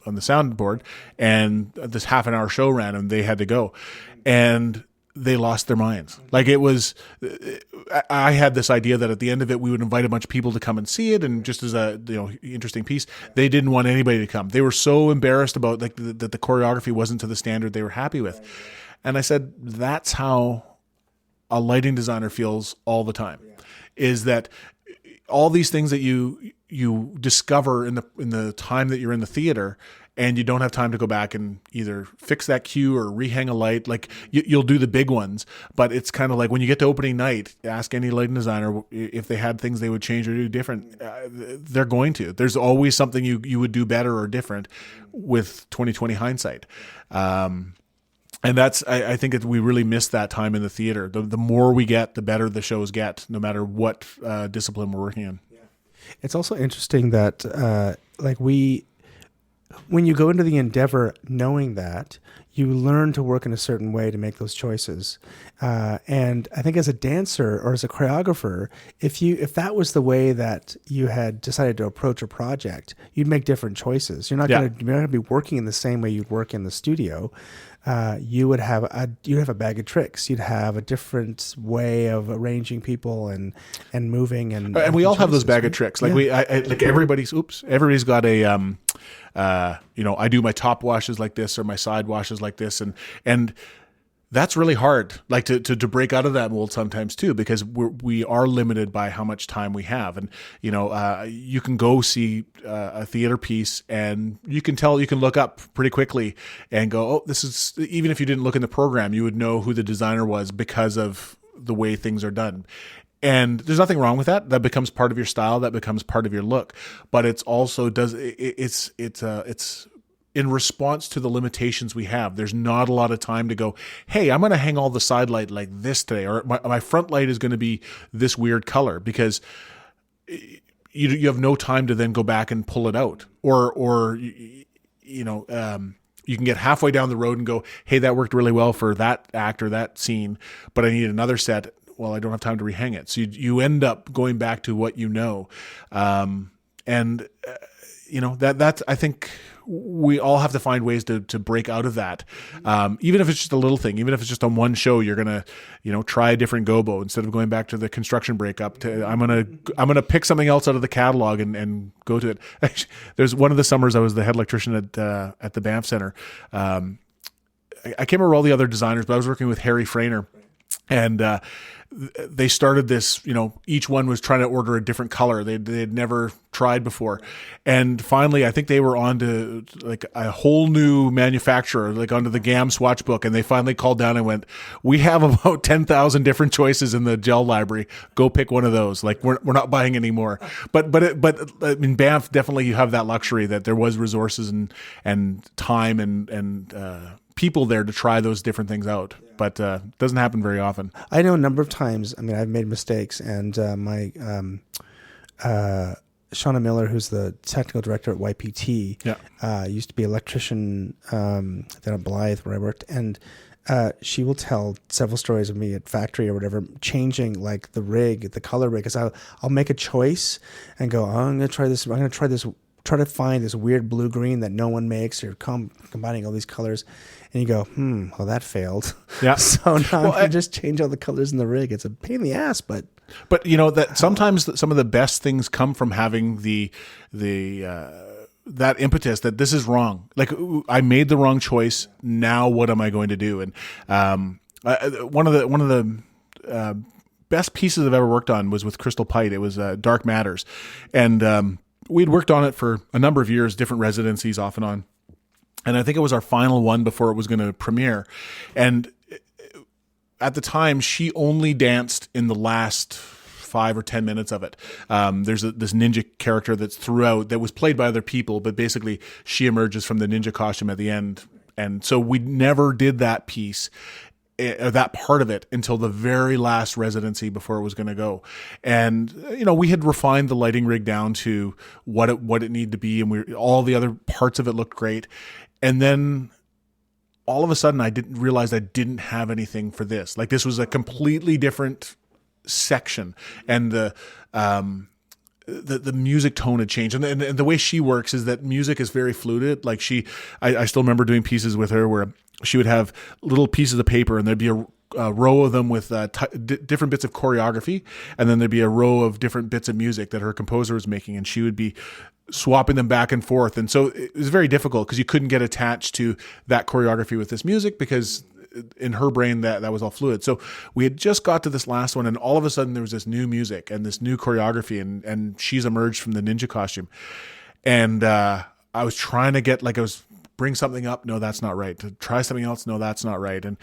Speaker 3: soundboard and this half an hour show ran and they had to go. And they lost their minds. Like it was, I had this idea that at the end of it, we would invite a bunch of people to come and see it. And just as a interesting piece, they didn't want anybody to come. They were so embarrassed about that the choreography wasn't to the standard they were happy with. And I said, that's how a lighting designer feels all the time, is that all these things that you discover in the time that you're in the theater, and you don't have time to go back and either fix that cue or rehang a light. Like you'll do the big ones, but it's kind of like when you get to opening night, ask any lighting designer if they had things they would change or do different. They're going to. There's always something you would do better or different with 20/20 hindsight. And that's, I think we really missed that time in the theater. The more we get, the better the shows get, no matter what discipline we're working in.
Speaker 1: It's also interesting that when you go into the endeavor knowing that, you learn to work in a certain way to make those choices. And I think as a dancer or as a choreographer, if that was the way that you had decided to approach a project, you'd make different choices. You're not going to be working in the same way you'd work in the studio. You would have a bag of tricks. You'd have a different way of arranging people and moving and
Speaker 3: we all have those bag of tricks. Like everybody's got a I do my top washes like this or my side washes like this, and that's really hard, like to break out of that mold sometimes too, because we are limited by how much time we have. And you can go see a theater piece and you can look up pretty quickly and go, oh, this is, even if you didn't look in the program, you would know who the designer was because of the way things are done. And there's nothing wrong with that. That becomes part of your style. That becomes part of your look. But it's also it's in response to the limitations we have. There's not a lot of time to go, hey, I'm going to hang all the side light like this today, or my front light is going to be this weird color, because you have no time to then go back and pull it out, or you can get halfway down the road and go, hey, that worked really well for that act or that scene, but I need another set. Well, I don't have time to rehang it. So you end up going back to what you know. That's, I think we all have to find ways to break out of that. Even if it's just a little thing, even if it's just on one show, you're going to, try a different gobo instead of going back to the construction breakup. I'm going to pick something else out of the catalog and go to it. Actually, there's one of the summers I was the head electrician at the Banff Center. I can't remember all the other designers, but I was working with Harry Frainer. And they started this, each one was trying to order a different color they'd never tried before. And finally, I think they were on to like a whole new manufacturer, like onto the GAM swatch book. And they finally called down and went, we have about 10,000 different choices in the gel library. Go pick one of those. Like we're not buying any more. But in Banff, definitely you have that luxury that there was resources and time and people there to try those different things out. But it doesn't happen very often.
Speaker 1: I know a number of times, I've made mistakes, and my Shauna Miller, who's the technical director at YPT, used to be electrician down at Blythe where I worked, and she will tell several stories of me at factory or whatever, changing like the color rig, because I'll make a choice and go, I'm going to try this, try to find this weird blue-green that no one makes, or combining all these colors. And you go, well, that failed. Yeah. So now I can just change all the colors in the rig. It's a pain in the ass, but that sometimes some of the best things come from having that impetus that this is wrong. Like, I made the wrong choice. Now what am I going to do? And one of the best pieces I've ever worked on was with Crystal Pite. It was Dark Matters, and we'd worked on it for a number of years, different residencies off and on. And I think it was our final one before it was going to premiere. And at the time, she only danced in the last 5 or 10 minutes of it. There's this ninja character that's throughout, that was played by other people, but basically she emerges from the ninja costume at the end. And so we never did that piece, that part of it, until the very last residency before it was going to go. And we had refined the lighting rig down to what it needed to be, and all the other parts of it looked great. And then all of a sudden I didn't realize I didn't have anything for this. Like, this was a completely different section, and the music tone had changed. And the way she works is that music is very fluid. Like, I still remember doing pieces with her where she would have little pieces of paper, and there'd be a row of them with different bits of choreography, and then there'd be a row of different bits of music that her composer was making, and she would be swapping them back and forth. And so it was very difficult because you couldn't get attached to that choreography with this music, because in her brain that was all fluid. So we had just got to this last one, and all of a sudden there was this new music and this new choreography, and she's emerged from the ninja costume. And I was trying to get, like, I was bring something up. No, that's not right. To try something else. No, that's not right. And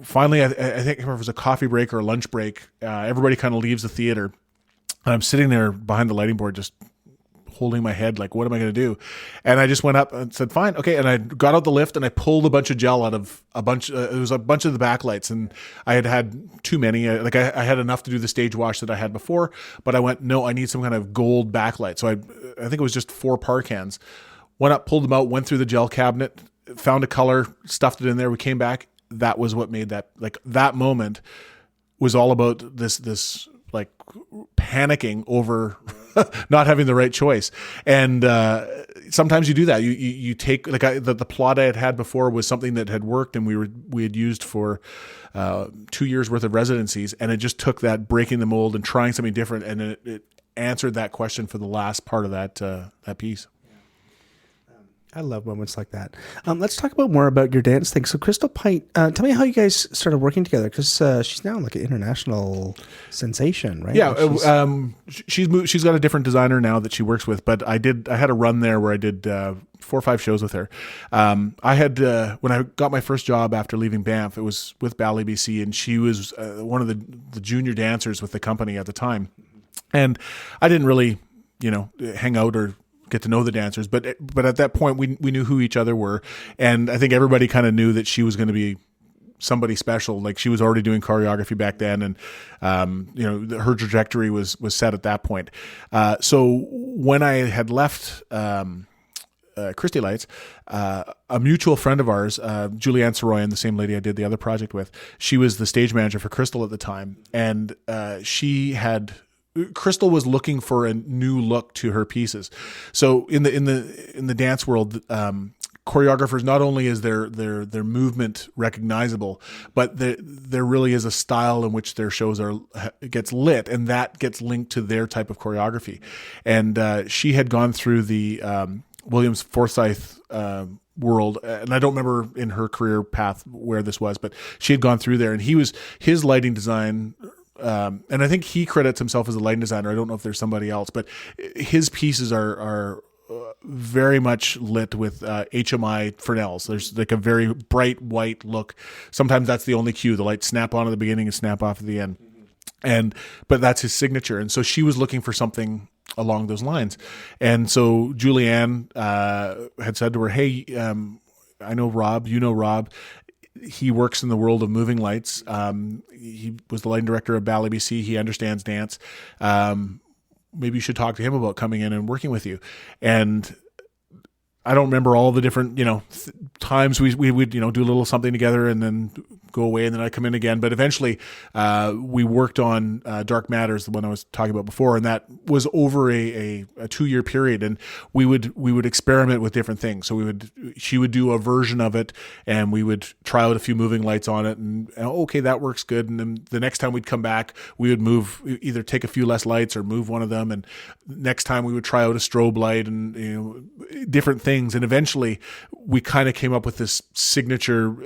Speaker 1: finally, I think if it was a coffee break or a lunch break, everybody kind of leaves the theater. And I'm sitting there behind the lighting board, just holding my head, like, what am I going to do? And I just went up and said, fine, okay. And I got out the lift and I pulled a bunch of gel out of it was a bunch of the backlights, and I had too many. I had enough to do the stage wash that I had before, but I went, no, I need some kind of gold backlight. So I think it was just 4 par cans. Went up, pulled them out, went through the gel cabinet, found a color, stuffed it in there. We came back. That was what made that moment was all about this like panicking over not having the right choice. And sometimes you do that. You take, like, the plot I had before was something that had worked, and we had used for 2 years worth of residencies, and it just took that breaking the mold and trying something different, and it answered that question for the last part of that piece. I love moments like that. Let's talk more about your dance thing. So Crystal Pite, tell me how you guys started working together, because she's now like an international sensation, right?
Speaker 3: Yeah,
Speaker 1: like
Speaker 3: she's got a different designer now that she works with, but I had a run there where I did 4 or 5 shows with her. I had when I got my first job after leaving Banff, it was with Ballet BC, and she was one of the junior dancers with the company at the time, and I didn't really hang out or get to know the dancers, but at that point we knew who each other were, and I think everybody kind of knew that she was going to be somebody special. Like, she was already doing choreography back then, and her trajectory was set at that point. So when I had left Christy Lights, a mutual friend of ours, Julianne Soroyan, the same lady I did the other project with, she was the stage manager for Crystal at the time, and Crystal was looking for a new look to her pieces. So in the dance world, choreographers, not only is their movement recognizable, but there really is a style in which their shows gets lit, and that gets linked to their type of choreography. And she had gone through the Williams Forsyth world, and I don't remember in her career path where this was, but she had gone through there, and his lighting design and I think he credits himself as a lighting designer. I don't know if there's somebody else, but his pieces are very much lit with HMI Fresnels. There's like a very bright white look. Sometimes that's the only cue. The lights snap on at the beginning and snap off at the end. But that's his signature. And so she was looking for something along those lines. And so Julianne had said to her, hey, I know Rob, you know Rob. He works in the world of moving lights. He was the lighting director of Ballet BC. He understands dance. Maybe you should talk to him about coming in and working with you. And I don't remember all the different, times we would, do a little something together and then go away and then I come in again. But eventually we worked on Dark Matters, the one I was talking about before, and that was over a 2-year period. And we would experiment with different things. So she would do a version of it and we would try out a few moving lights on it and okay, that works good. And then the next time we'd come back, we would either take a few less lights or move one of them. And next time we would try out a strobe light and, different things. And eventually we kind of came up with this signature,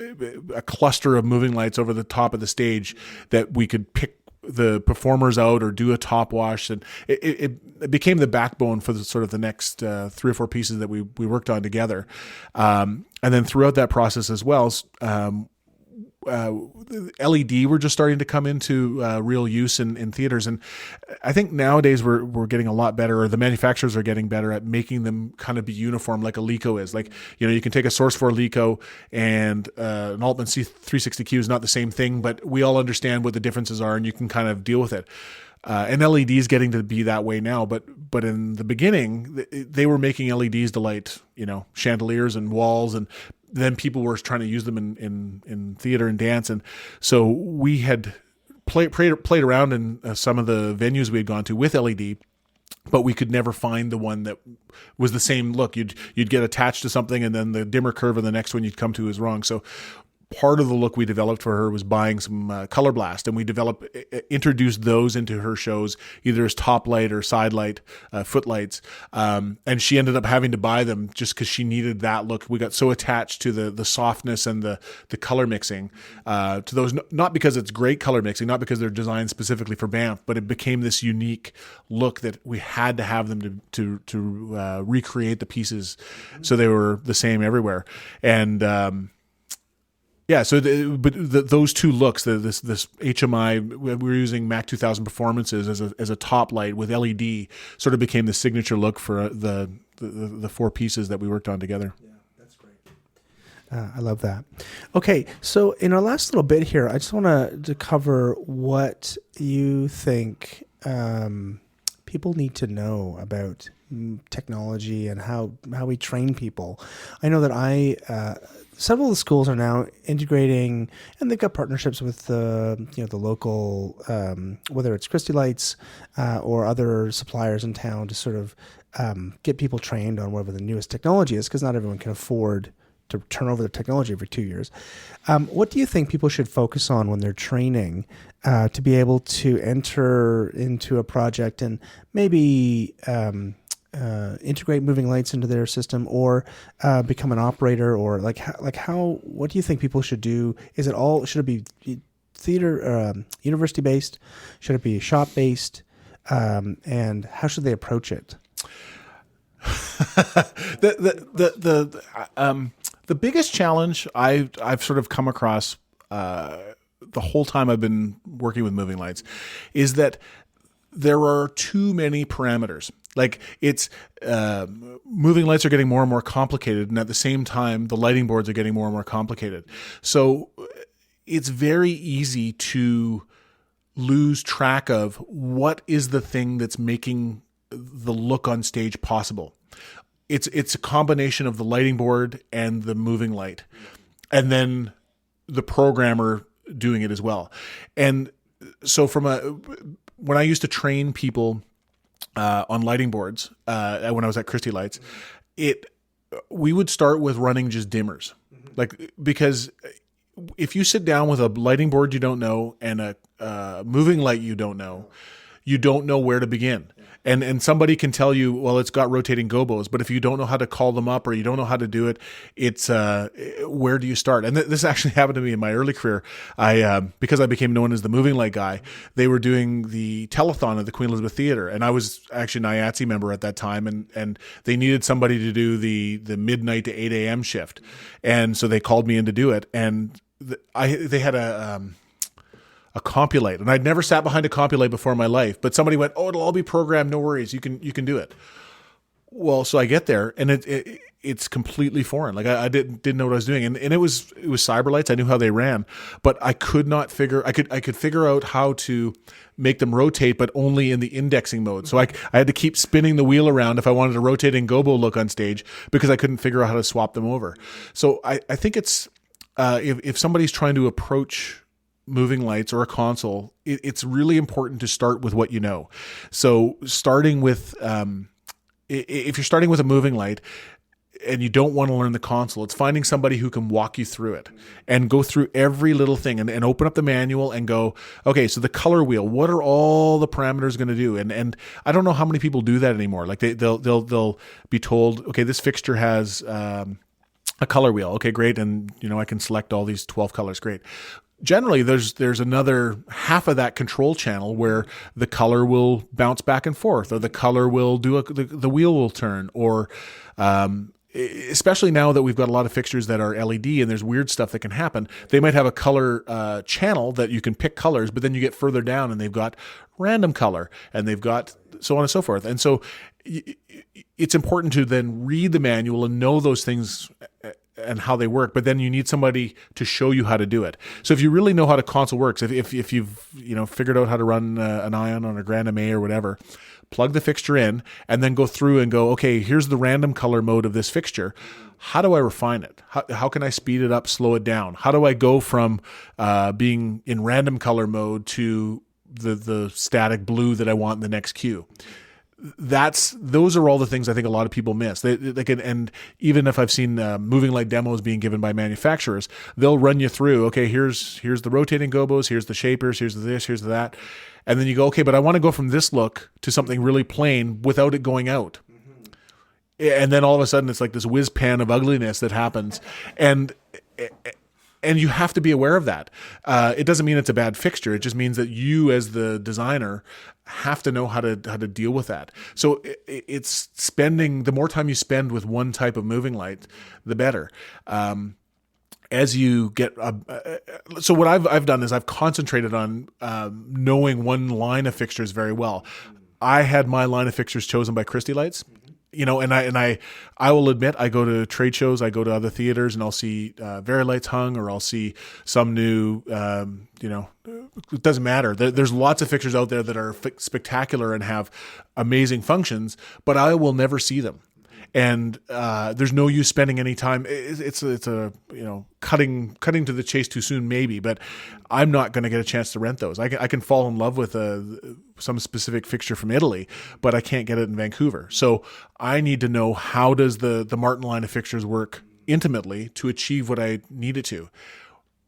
Speaker 3: a cluster of moving lights over the top of the stage that we could pick the performers out or do a top wash. And it became the backbone for the next 3 or 4 pieces that we worked on together. And then throughout that process as well, LED were just starting to come into real use in theaters, and I think nowadays we're getting a lot better, or the manufacturers are getting better at making them kind of be uniform, like a Lico is. Like you can take a Source 4 Lico and an Altman C360Q is not the same thing, but we all understand what the differences are, and you can kind of deal with it. And LED is getting to be that way now, but in the beginning they were making LEDs to light chandeliers and walls, and then people were trying to use them in theater and dance. And so we had played around in some of the venues we had gone to with LED, but we could never find the one that was the same look. You'd get attached to something and then the dimmer curve of the next one you'd come to is wrong. So part of the look we developed for her was buying some Color Blast, and we introduced those into her shows, either as top light or side light, footlights. And she ended up having to buy them just because she needed that look. We got so attached to the softness and the color mixing to those, not because it's great color mixing, not because they're designed specifically for Banff, but it became this unique look that we had to have them to recreate the pieces so they were the same everywhere. And yeah, so those two looks, this HMI, we were using Mac 2000 Performances as a top light with LED, sort of became the signature look for the 4 pieces that we worked on together.
Speaker 1: Yeah, that's great. I love that. Okay, so in our last little bit here, I just want to cover what you think people need to know about technology and how we train people. I know that several of the schools are now integrating, and they've got partnerships with the local, whether it's Christie Lights or other suppliers in town to sort of get people trained on whatever the newest technology is, because not everyone can afford to turn over their technology every 2 years. What do you think people should focus on when they're training to be able to enter into a project and maybe integrate moving lights into their system, or become an operator, or what do you think people should do? Should it be theater, university based? Should it be shop based? And how should they approach it?
Speaker 3: The biggest challenge I've sort of come across the whole time I've been working with moving lights is that there are too many parameters. Like it's moving lights are getting more and more complicated, and at the same time, the lighting boards are getting more and more complicated. So it's very easy to lose track of what is the thing that's making the look on stage possible. It's a combination of the lighting board and the moving light, and then the programmer doing it as well. And so when I used to train people on lighting boards, when I was at Christie Lights, we would start with running just dimmers, because if you sit down with a lighting board you don't know and a moving light you don't know where to begin. And somebody can tell you, well, it's got rotating gobos, but if you don't know how to call them up or you don't know how to do it, it's where do you start? And this actually happened to me in my early career. Because I became known as the moving light guy, they were doing the telethon at the Queen Elizabeth Theatre, and I was actually an IATSE member at that time, and they needed somebody to do the midnight to 8 a.m. shift, and so they called me in to do it, and they had a Compulite, and I'd never sat behind a Compulite before in my life, but somebody went, "Oh, it'll all be programmed, no worries, you can do it." Well, so I get there, and it's completely foreign. Like I didn't know what I was doing, and it was Cyberlights. I knew how they ran, but I could not figure. I could figure out how to make them rotate, but only in the indexing mode. So I had to keep spinning the wheel around if I wanted a rotating gobo look on stage, because I couldn't figure out how to swap them over. So I think it's if somebody's trying to approach moving lights or a console, it's really important to start with what you know. So starting with if you're starting with a moving light and you don't want to learn the console, it's finding somebody who can walk you through it and go through every little thing and open up the manual and go, okay, so the color wheel, what are all the parameters going to do? And I don't know how many people do that anymore. Like they'll be told, okay, this fixture has a color wheel. Okay, great. And I can select all these 12 colors. Great. Generally, there's another half of that control channel where the color will bounce back and forth, or the color will do the wheel will turn, or especially now that we've got a lot of fixtures that are LED and there's weird stuff that can happen. They might have a color channel that you can pick colors, but then you get further down and they've got random color and they've got so on and so forth. And so it's important to then read the manual and know those things and how they work, but then you need somebody to show you how to do it. So if you really know how the console works, if you've figured out how to run an Ion on a Grand MA or whatever, plug the fixture in and then go through and go, okay, here's the random color mode of this fixture. How do I refine it? How can I speed it up, slow it down? How do I go from being in random color mode to the static blue that I want in the next cue? Those are all the things I think a lot of people miss. They can, and even if I've seen moving light demos being given by manufacturers, they'll run you through, okay, here's the rotating gobos, here's the shapers, here's the this, here's the that. And then you go, okay, but I want to go from this look to something really plain without it going out. And then all of a sudden it's like this whiz pan of ugliness that happens. And you have to be aware of that. It doesn't mean it's a bad fixture. It just means that you, as the designer, have to know how to deal with that. So it's spending, the more time you spend with one type of moving light, the better. As you get, so what I've done is I've concentrated on knowing one line of fixtures very well. I had my line of fixtures chosen by Christie Lights. And I will admit, I go to trade shows, I go to other theaters, and I'll see Vari-Lights hung, or I'll see some new, it doesn't matter. There's lots of fixtures out there that are spectacular and have amazing functions, but I will never see them. And there's no use spending any time. It's a cutting to the chase too soon, maybe. But I'm not going to get a chance to rent those. I can fall in love with some specific fixture from Italy, but I can't get it in Vancouver. So I need to know, how does the Martin line of fixtures work intimately to achieve what I need it to.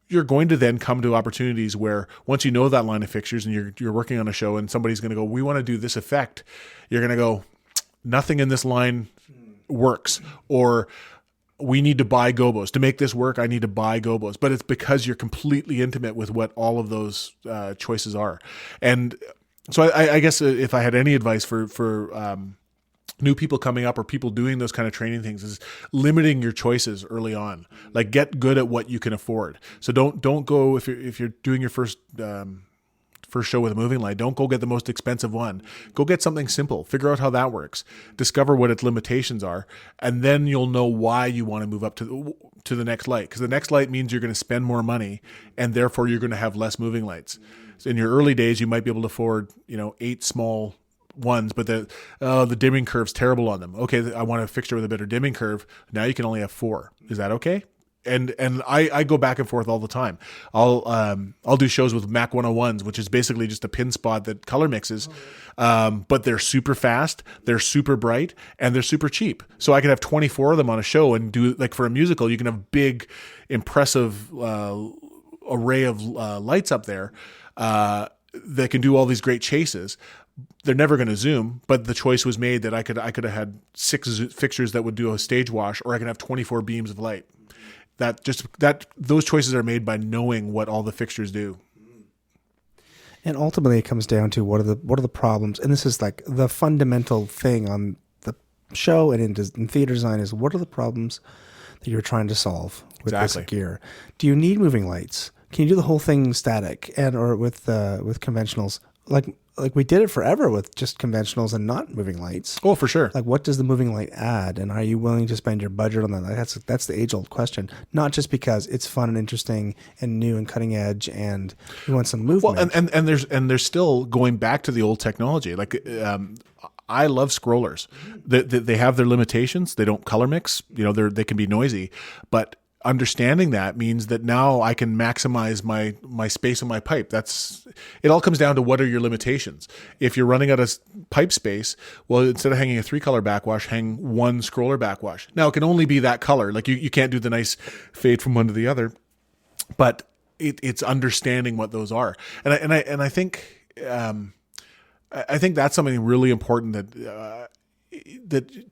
Speaker 3: You're going to then come to opportunities where once you know that line of fixtures and you're working on a show and somebody's going to go, we want to do this effect. You're going to go, nothing in this line works, or we need to buy gobos to make this work. I need to buy gobos, but it's because you're completely intimate with what all of those choices are. And so I guess if I had any advice for new people coming up or people doing those kind of training things, is limiting your choices early on. Like, get good at what you can afford. So don't go, if you're doing your first show with a moving light, don't go get the most expensive one. Go get something simple. Figure out how that works. Discover what its limitations are, and then you'll know why you want to move up to the next light. Because the next light means you're going to spend more money, and therefore you're going to have less moving lights. So in your early days, you might be able to afford 8 small ones, but the dimming curve's terrible on them. Okay, I want a fixture with a better dimming curve. Now you can only have 4. Is that okay? And I go back and forth all the time. I'll do shows with Mac 101s, which is basically just a pin spot that color mixes, but they're super fast, they're super bright, and they're super cheap. So I could have 24 of them on a show and do, like for a musical, you can have big, impressive array of lights up there that can do all these great chases. they're never going to zoom, but the choice was made that I could have had 6 fixtures that would do a stage wash, or I can have 24 beams of light. Those choices are made by knowing what all the fixtures do.
Speaker 1: And ultimately, it comes down to what are the problems, and this is like the fundamental thing on the show and in theater design is what are the problems that you're trying to solve with this gear. Do you need moving lights? Can you do the whole thing static or with conventionals? Like we did it forever with just conventionals and not moving lights.
Speaker 3: Oh, for sure.
Speaker 1: Like, what does the moving light add, and are you willing to spend your budget on that? Like, that's the age-old question. Not just because it's fun and interesting and new and cutting edge, and you want some movement.
Speaker 3: Well, and there's still going back to the old technology. Like, I love scrollers. They have their limitations. They don't color mix. They can be noisy, but understanding that means that now I can maximize my space in my pipe. It all comes down to what are your limitations. If you're running out of pipe space, well, instead of hanging a 3-color backwash, hang 1 scroller backwash. Now it can only be that color. Like you can't do the nice fade from one to the other, but it's understanding what those are. And I think that's something really important that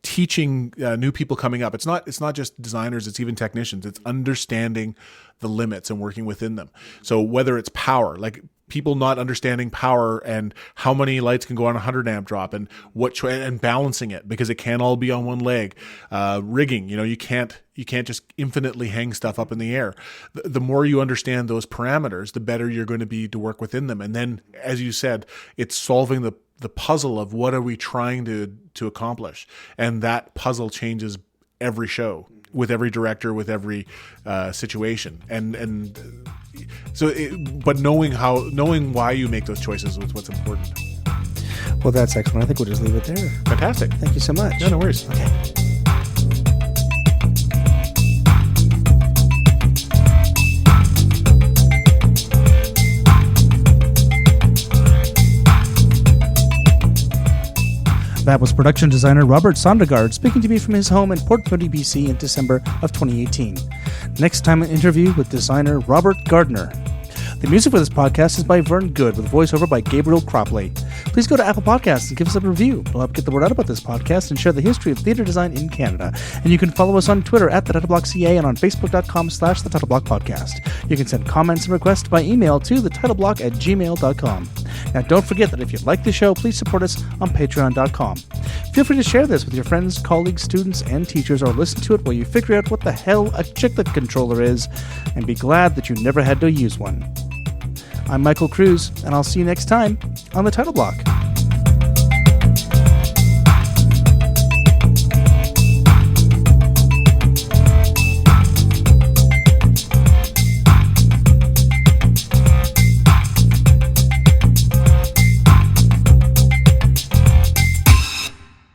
Speaker 3: teaching new people coming up, it's not just designers, it's even technicians. It's understanding the limits and working within them. So whether it's power, like people not understanding power and how many lights can go on a 100 amp drop and and balancing it, because it can't all be on one leg. Rigging, you can't just infinitely hang stuff up in the air. The more you understand those parameters, the better you're going to be to work within them. And then, as you said, it's solving the puzzle of what are we trying to accomplish, and that puzzle changes every show with every director, with every situation, and so. But knowing why you make those choices is what's important.
Speaker 1: Well, that's excellent. I think we'll just leave it there.
Speaker 3: Fantastic.
Speaker 1: Thank you so much.
Speaker 3: No worries.
Speaker 1: Okay. That was production designer Robert Sondergaard speaking to me from his home in Port Moody, BC in December of 2018. Next time, an interview with designer Robert Gardner. The music for this podcast is by Vern Good with voiceover by Gabriel Cropley. Please go to Apple Podcasts and give us a review. It'll help get the word out about this podcast and share the history of theater design in Canada. And you can follow us on Twitter at TheTitleBlockCA and on Facebook.com/TheTitleBlock Podcast. You can send comments and requests by email to TheTitleBlock@gmail.com. Now, don't forget that if you like the show, please support us on Patreon.com. Feel free to share this with your friends, colleagues, students, and teachers, or listen to it while you figure out what the hell a chiclet controller is, and be glad that you never had to use one. I'm Michael Cruz, and I'll see you next time on The Title Block.